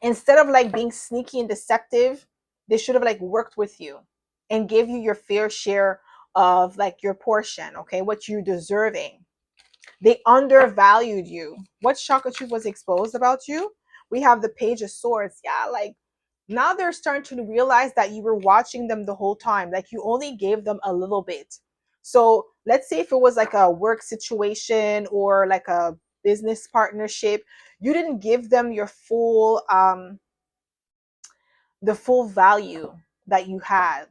Instead of like being sneaky and deceptive, they should have like worked with you and gave you your fair share of like your portion, okay, what you're deserving. They undervalued you. What chakra truth was exposed about you? We have the Page of Swords. Yeah, like now they're starting to realize that you were watching them the whole time. Like you only gave them a little bit. So let's say if it was like a work situation or like a business partnership, you didn't give them your full the full value that you had,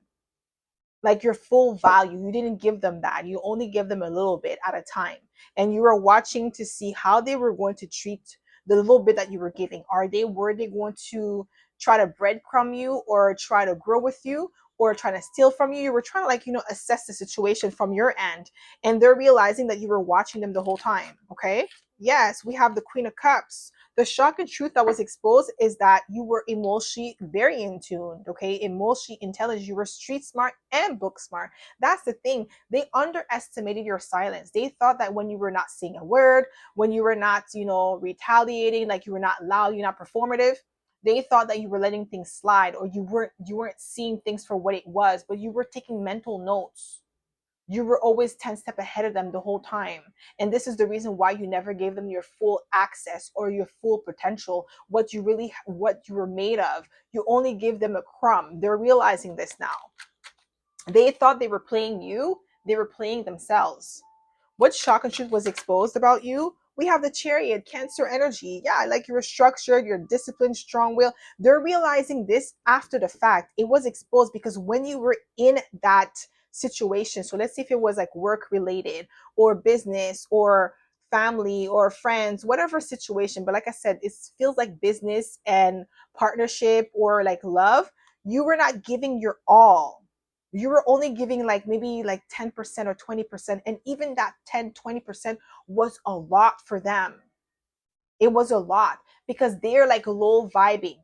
like your full value. You didn't give them that. You only give them a little bit at a time. And you were watching to see how they were going to treat the little bit that you were giving. Were they going to try to breadcrumb you or try to grow with you or trying to steal from you? You were trying to like, assess the situation from your end. And they're realizing that you were watching them the whole time. Okay. Yes, we have the Queen of Cups. The shock and truth that was exposed is that you were emotionally very in tune, okay? Emotionally intelligent. You were street smart and book smart. That's the thing. They underestimated your silence. They thought that when you were not saying a word, when you were not, retaliating, like you were not loud, you're not performative, they thought that you were letting things slide, or you weren't seeing things for what it was, but you were taking mental notes. You were always 10 steps ahead of them the whole time. And this is the reason why you never gave them your full access or your full potential, what you were made of. You only give them a crumb. They're realizing this now. They thought they were playing you, they were playing themselves. What shock and truth was exposed about you? We have the Chariot, Cancer energy. Yeah, like you're structured, you're disciplined, strong will. They're realizing this after the fact. It was exposed because when you were in that situation, so let's see if it was like work related or business or family or friends, whatever situation. But like I said, it feels like business and partnership or like love. You were not giving your all. You were only giving like maybe like 10% or 20%. And even that 10-20% was a lot for them. It was a lot because they're like low vibing.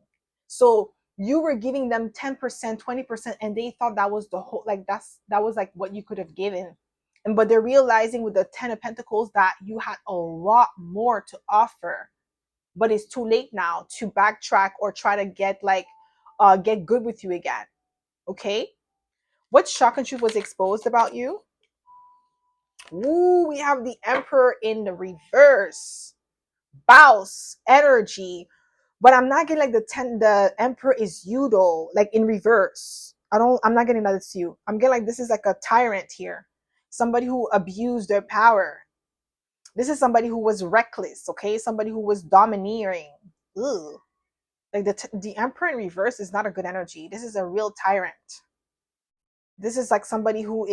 So you were giving them 10%, 20%, and they thought that was the whole, like that was like what you could have given. And but they're realizing with the 10 of Pentacles that you had a lot more to offer. But it's too late now to backtrack or try to get good with you again. Okay? What shock and truth was exposed about you? Ooh, we have the Emperor in the reverse. Bounce energy. But I'm not getting like the Emperor is you though, like in reverse. I'm not getting that it's you. I'm getting like this is like a tyrant here. Somebody who abused their power. This is somebody who was reckless, okay? Somebody who was domineering. Ugh. Like the Emperor in reverse is not a good energy. This is a real tyrant. This is like somebody who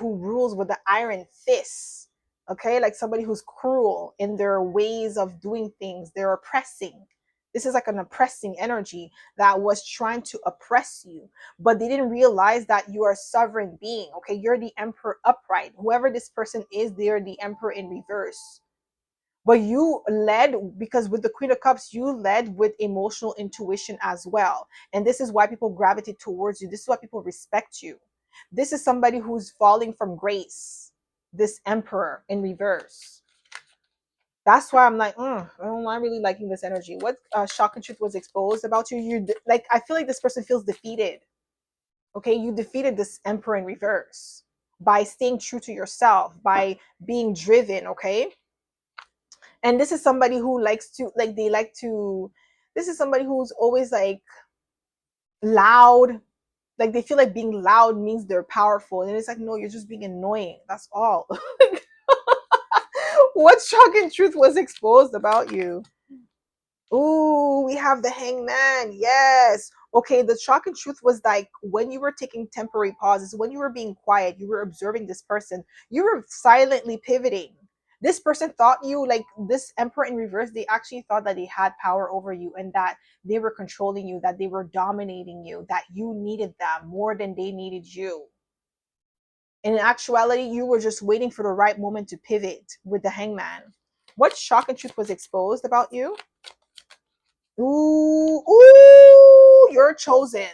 rules with the iron fist. Okay, like somebody who's cruel in their ways of doing things. They're oppressing. This is like an oppressing energy that was trying to oppress you, but they didn't realize that you are a sovereign being. Okay, you're the Emperor upright. Whoever this person is, they're the Emperor in reverse. But you led, because with the Queen of Cups, you led with emotional intuition as well. And this is why people gravitate towards you. This is why people respect you. This is somebody who's falling from grace. This Emperor in reverse. That's why I'm like, I'm not really liking this energy. What shock and truth was exposed about you? Like, I feel like this person feels defeated. Okay, you defeated this Emperor in reverse by staying true to yourself, by being driven. Okay, and this is somebody who likes to this is somebody who's always like loud, like they feel like being loud means they're powerful, and it's like, no, you're just being annoying, that's all. What shock and truth was exposed about you? Ooh, we have the Hangman. Yes. Okay, the shock and truth was like when you were taking temporary pauses, when you were being quiet, you were observing this person, you were silently pivoting. This person thought you, like this Emperor in reverse, they actually thought that they had power over you and that they were controlling you, that they were dominating you, that you needed them more than they needed you. And in actuality, you were just waiting for the right moment to pivot with the Hangman. What shock and truth was exposed about you? Ooh, you're chosen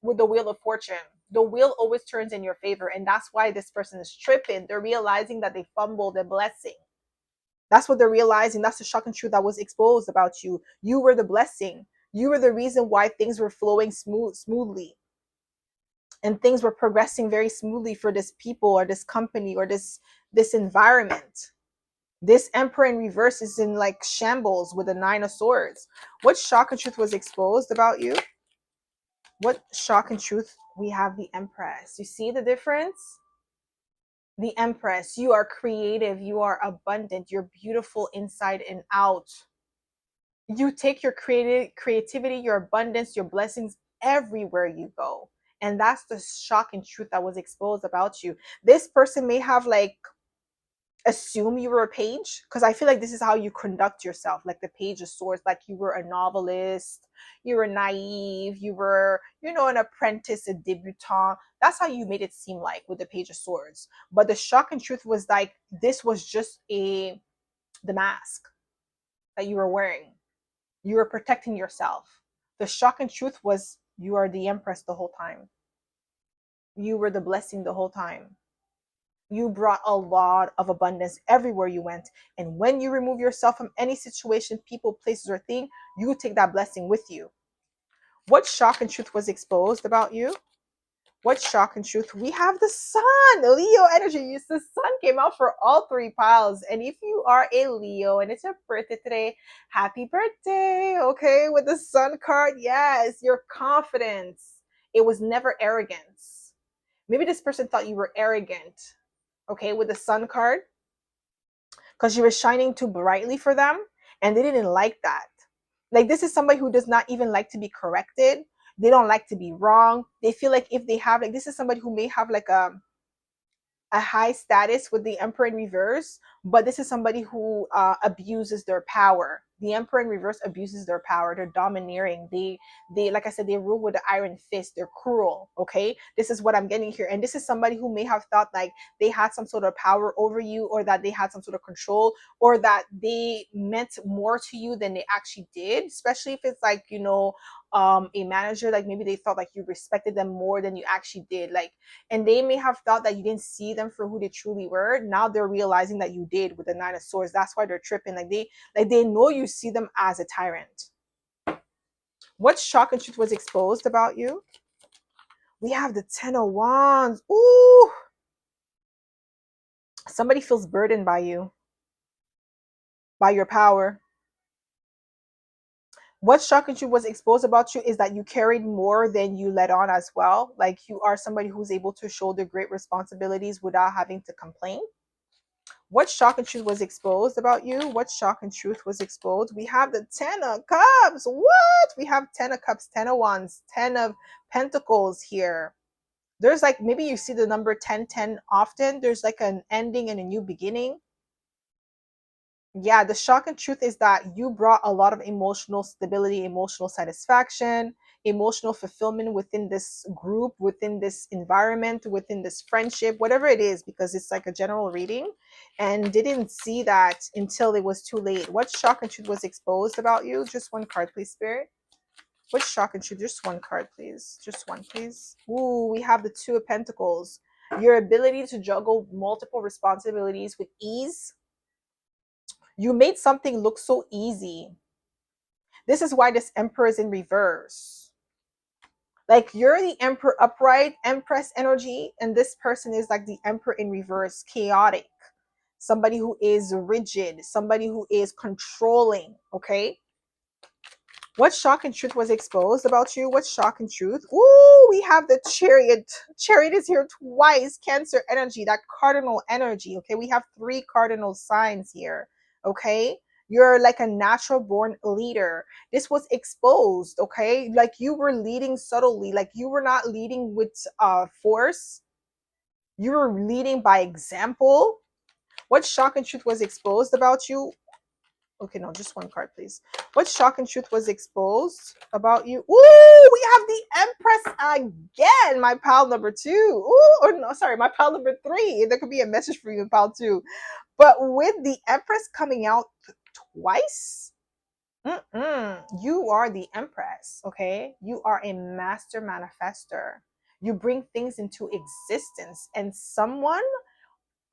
with the Wheel of Fortune. The wheel always turns in your favor, and that's why this person is tripping. They're realizing that they fumbled a blessing. That's what they're realizing. That's the shock and truth that was exposed about you. You were the blessing. You were the reason why things were flowing smoothly, and things were progressing very smoothly for this people or this company or this environment. This Emperor in reverse is in like shambles with the Nine of Swords. What shock and truth was exposed about you? What shock and truth? We have the Empress. You see the difference? The Empress. You are creative. You are abundant. You're beautiful inside and out. You take your creativity, your abundance, your blessings everywhere you go. And that's the shock and truth that was exposed about you. This person may have like assume you were a page, because I feel like this is how you conduct yourself, like the Page of Swords, like you were a novelist, you were naive, you were, an apprentice, a debutant. That's how you made it seem like with the Page of Swords. But the shock and truth was like this was just the mask that you were wearing. You were protecting yourself. The shock and truth was you are the Empress the whole time. You were the blessing the whole time. You brought a lot of abundance everywhere you went. And when you remove yourself from any situation, people, places, or thing, you take that blessing with you. What shock and truth was exposed about you? What shock and truth? We have the sun, Leo energy. The sun came out for all three piles. And if you are a Leo and it's your birthday today, happy birthday. Okay, with the sun card, yes, your confidence. It was never arrogance. Maybe this person thought you were arrogant. Okay, with the sun card, because you were shining too brightly for them, and they didn't like that. Like, this is somebody who does not even like to be corrected. They don't like to be wrong. They feel like if they have, like, this is somebody who may have like a high status with the Emperor in reverse, but this is somebody who abuses their power. The Emperor in reverse abuses their power. They're domineering. They like I said, they rule with the iron fist. They're cruel. Okay, this is what I'm getting here. And this is somebody who may have thought like they had some sort of power over you, or that they had some sort of control, or that they meant more to you than they actually did. Especially if it's like, a manager, like maybe they felt like you respected them more than you actually did. Like, and they may have thought that you didn't see them for who they truly were. Now they're realizing that you did with the Nine of Swords. That's why they're tripping. Like they know you see them as a tyrant. What shock and truth was exposed about you? We have the Ten of Wands. Ooh, somebody feels burdened by you, by your power. What shock and truth was exposed about you is that you carried more than you let on as well. Like, you are somebody who's able to shoulder great responsibilities without having to complain. What shock and truth was exposed about you? What shock and truth was exposed? We have the Ten of Cups. What? We have Ten of Cups, Ten of Wands, Ten of Pentacles here. There's like, maybe you see the number 1010 often. There's like an ending and a new beginning. Yeah, the shock and truth is that you brought a lot of emotional stability, emotional satisfaction, emotional fulfillment within this group, within this environment, within this friendship, whatever it is, because it's like a general reading, and didn't see that until it was too late. What shock and truth was exposed about you? Just one card, please, Spirit. What shock and truth? Just one card, please. Just one, please. Ooh, we have the Two of Pentacles. Your ability to juggle multiple responsibilities with ease. You made something look so easy. This is why this Emperor is in reverse. Like, you're the Emperor upright, Empress energy, and this person is like the Emperor in reverse, chaotic. Somebody who is rigid, somebody who is controlling, okay? What shock and truth was exposed about you? What shock and truth? Ooh, we have the Chariot. Chariot is here twice. Cancer energy, that cardinal energy. Okay, we have three cardinal signs here. Okay, you're like a natural born leader. This was exposed. Okay, like you were leading subtly. Like, you were not leading with force. You were leading by example. What shock and truth was exposed about you? Okay, no, just one card, please. What shock and truth was exposed about you? Ooh, we have the Empress again, my pile number 2. Ooh, or no, sorry, my pile number 3. There could be a message for you in pile 2. But with the Empress coming out twice, you are the Empress, okay? You are a master manifester. You bring things into existence, and someone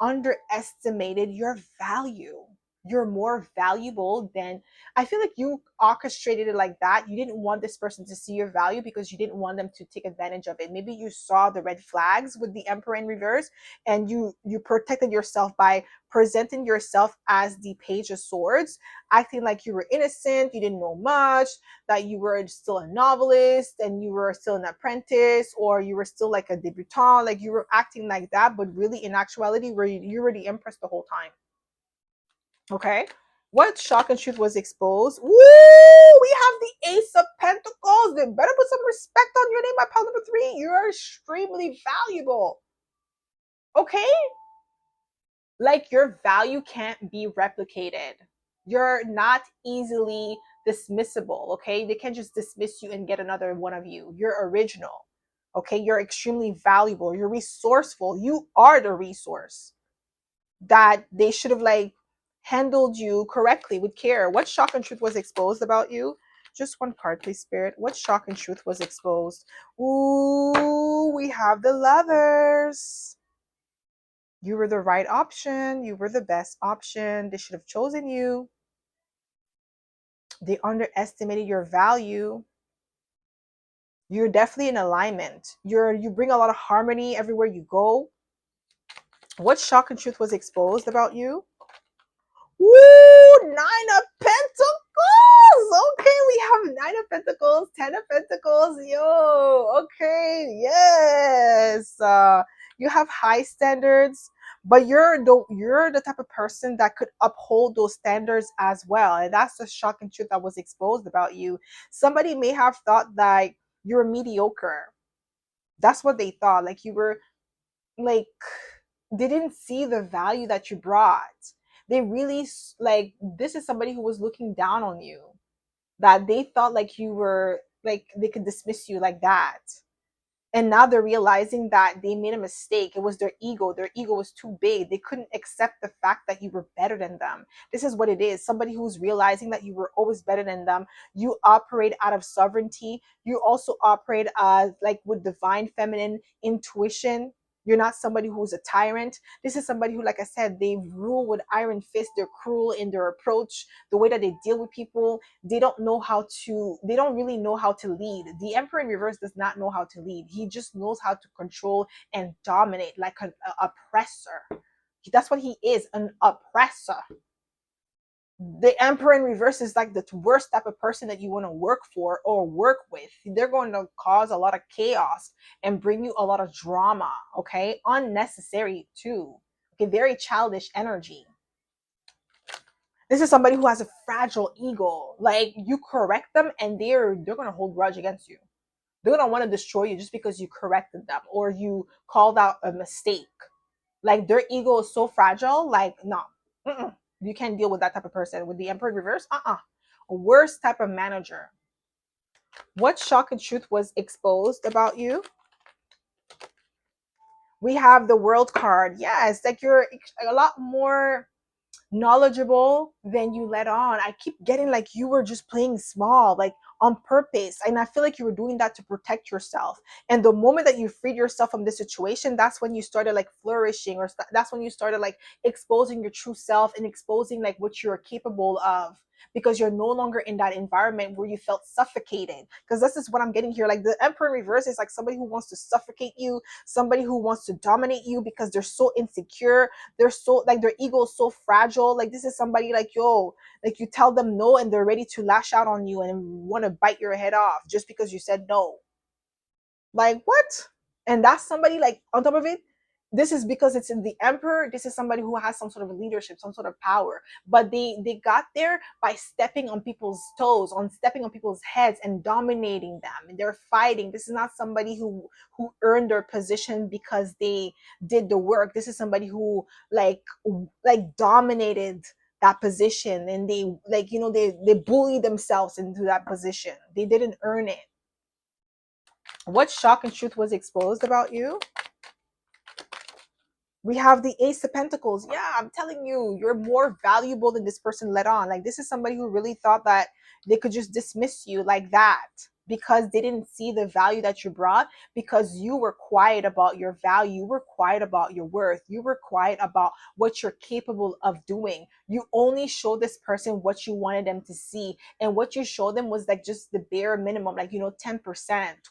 underestimated your value. You're more valuable than, I feel like you orchestrated it like that. You didn't want this person to see your value because you didn't want them to take advantage of it. Maybe you saw the red flags with the Emperor in reverse, and you protected yourself by presenting yourself as the Page of Swords, acting like you were innocent, you didn't know much, that you were still a novelist and you were still an apprentice, or you were still like a debutante, like you were acting like that, but really in actuality you were the Empress the whole time. Okay, what shock and truth was exposed? Woo, we have the Ace of Pentacles. They better put some respect on your name, my pal number 3. You are extremely valuable. Okay, like your value can't be replicated. You're not easily dismissible. Okay, they can't just dismiss you and get another one of you. You're original. Okay, you're extremely valuable. You're resourceful. You are the resource that they should have like handled you correctly with care. What shock and truth was exposed about you? Just one card, please, Spirit. What shock and truth was exposed? Ooh, we have the Lovers. You were the right option. You were the best option. They should have chosen you. They underestimated your value. You're definitely in alignment. You bring a lot of harmony everywhere you go. What shock and truth was exposed about you? Woo! 9 of Pentacles! Okay, we have 9 of Pentacles, 10 of Pentacles. Yo, okay, yes. You have high standards, but you're the type of person that could uphold those standards as well. And that's the shock and truth that was exposed about you. Somebody may have thought that you're mediocre. That's what they thought. Like you were like they didn't see the value that you brought. They really like this is somebody who was looking down on you, that they thought like you were like they could dismiss you like that. And now they're realizing that they made a mistake. It was their ego. Their ego was too big. They couldn't accept the fact that you were better than them. This is what it is. Somebody who's realizing that you were always better than them. You operate out of sovereignty. You also operate like with divine feminine intuition. You're not somebody who's a tyrant. This is somebody who, like I said, they rule with iron fist. They're cruel in their approach, the way that they deal with people. They don't really know how to lead. The Emperor in reverse does not know how to lead. He just knows how to control and dominate, like an oppressor. That's what he is, an oppressor. The Emperor in reverse is like the worst type of person that you want to work for or work with. They're going to cause a lot of chaos and bring you a lot of drama, okay? Unnecessary too. Okay, very childish energy. This is somebody who has a fragile ego. Like you correct them and they're gonna hold grudge against you. They're gonna want to destroy you just because you corrected them or you called out a mistake. Like their ego is so fragile. Like no, you can't deal with that type of person. With the Emperor reverse, a worst type of manager. What shock and truth was exposed about you? We have the World card. Yes, like you're a lot more knowledgeable than you let on. I keep getting like you were just playing small, like on purpose. And I feel like you were doing that to protect yourself. And the moment that you freed yourself from this situation, that's when you started like flourishing, or that's when you started like exposing your true self and exposing like what you're capable of. Because you're no longer in that environment where you felt suffocated. Because this is what I'm getting here. Like the Emperor in reverse is like somebody who wants to suffocate you, somebody who wants to dominate you because they're so insecure, they're so like their ego is so fragile. Like this is somebody like yo, like you tell them no and they're ready to lash out on you and want to bite your head off just because you said no. Like what? And that's somebody like on top of it, This is because it's in the emperor. This is somebody who has some sort of leadership, some sort of power, but they got there by stepping on people's toes, on stepping on people's heads and dominating them, and they're fighting. This is not somebody who earned their position because they did the work. This is somebody who like dominated that position, and they, like, you know, they bully themselves into that position. They didn't earn it. What shock and truth was exposed about you? We have the Ace of Pentacles. Yeah, I'm telling you, you're more valuable than this person let on. Like, this is somebody who really thought that they could just dismiss you like that because they didn't see the value that you brought, because you were quiet about your value. You were quiet about your worth. You were quiet about what you're capable of doing. You only showed this person what you wanted them to see. And what you showed them was like just the bare minimum, like, you know, 10%,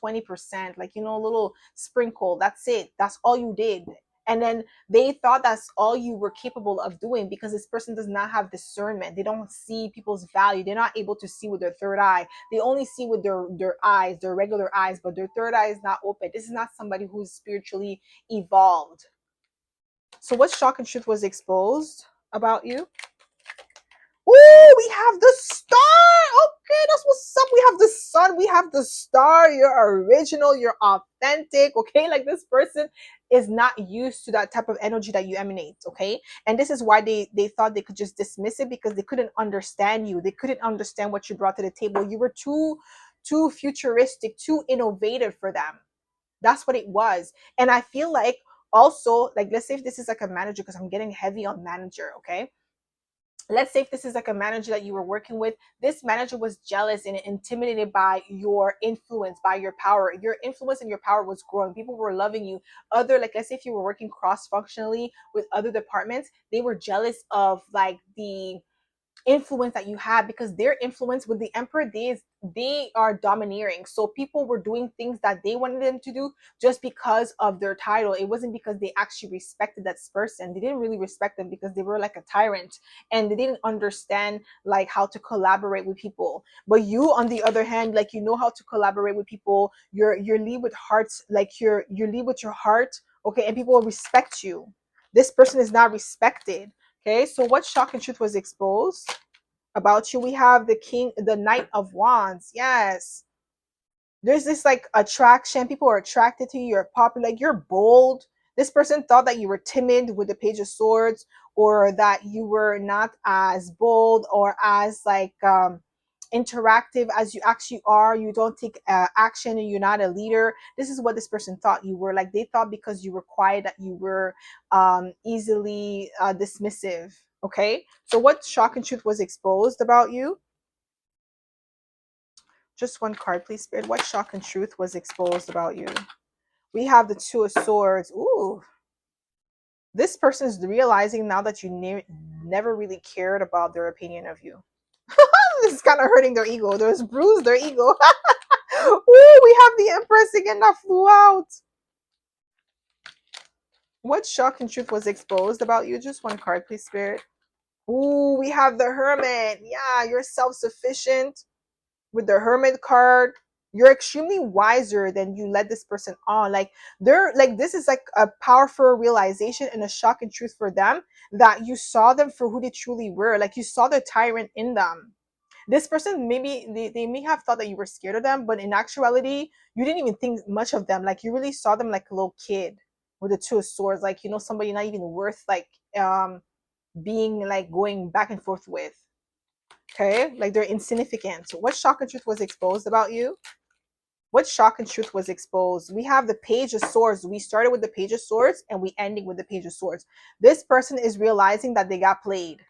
20%, like, you know, a little sprinkle. That's it. That's all you did. And then they thought that's all you were capable of doing, because this person does not have discernment. They don't see people's value. They're not able to see with their third eye. They only see with their eyes, their regular eyes, but their third eye is not open. This is not somebody who's spiritually evolved. So what shock and truth was exposed about you? Oh, we have the star. Okay, that's what's up. We have the sun. We have the star. You're original. You're authentic. Okay, like, this person is not used to that type of energy that you emanate. Okay, and this is why they thought they could just dismiss it, because they couldn't understand you. They couldn't understand what you brought to the table. You were too futuristic, too innovative for them. That's what it was. And I feel like, also, like, let's say if this is like a manager, because I'm getting heavy on manager. Okay, let's say if this is like a manager that you were working with, this manager was jealous and intimidated by your influence, by your power. Your influence and your power was growing. People were loving you. Other, like, let's say if you were working cross functionally with other departments, they were jealous of like the influence that you had, because their influence with the emperor, they are domineering. So people were doing things that they wanted them to do just because of their title. It wasn't because they actually respected that person. They didn't really respect them because they were like a tyrant, and they didn't understand like how to collaborate with people. But you, on the other hand, like, you know how to collaborate with people. You're lead with hearts, like you're lead with your heart. Okay, and people will respect you. This person is not respected. Okay, so what shock and truth was exposed about you? We have the Knight of Wands. Yes. There's this like attraction. People are attracted to you. You're popular. Like, you're bold. This person thought that you were timid with the Page of Swords, or that you were not as bold or as like interactive as you actually are. You don't take action, and you're not a leader. This is what this person thought you were. Like, they thought because you were quiet that you were easily dismissive. Okay, so what shock and truth was exposed about you? Just one card, please, Spirit. What shock and truth was exposed about you? We have the Two of Swords. Ooh, this person is realizing now that you never really cared about their opinion of you. This is kind of hurting their ego. There's bruised their ego. Ooh, we have the Empress again that flew out. What shock and truth was exposed about you? Just one card, please, Spirit. Ooh, we have the Hermit. Yeah, you're self-sufficient with the Hermit card. You're extremely wiser than you let this person on. Like, they're like, this is like a powerful realization and a shock and truth for them, that you saw them for who they truly were. Like, you saw the tyrant in them. This person, maybe they may have thought that you were scared of them, but in actuality, you didn't even think much of them. Like, you really saw them like a little kid with the Two of Swords. Like, you know, somebody not even worth like being like going back and forth with. Okay, like, they're insignificant. So what shock and truth was exposed about you? What shock and truth was exposed? We have the Page of Swords. We started with the Page of Swords and we ending with the Page of Swords. This person is realizing that they got played.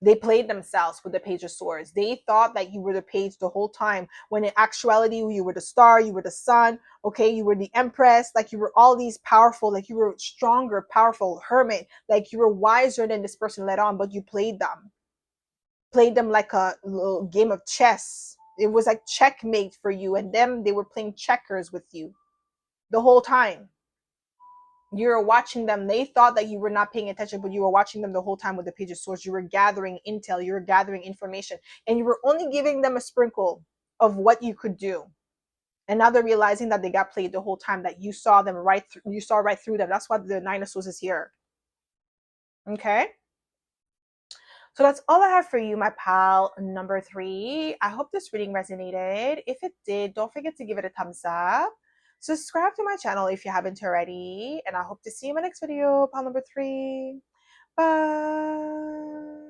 They played themselves with the Page of Swords. They thought that you were the page the whole time, when in actuality, you were the star, you were the sun, okay? You were the Empress, like, you were all these powerful, like, you were stronger, powerful, hermit, like, you were wiser than this person let on, but you played them. Played them like a little game of chess. It was like checkmate for you, and them, they were playing checkers with you the whole time. You were watching them. They thought that you were not paying attention, but you were watching them the whole time with the Page of Swords. You were gathering intel, you were gathering information, and you were only giving them a sprinkle of what you could do. And now they're realizing that they got played the whole time, that you saw them right through, you saw right through them. That's why the Nine of Swords is here. Okay. So that's all I have for you, my pal number 3. I hope this reading resonated. If it did, don't forget to give it a thumbs up. Subscribe to my channel if you haven't already. And I hope to see you in my next video, pal number 3. Bye.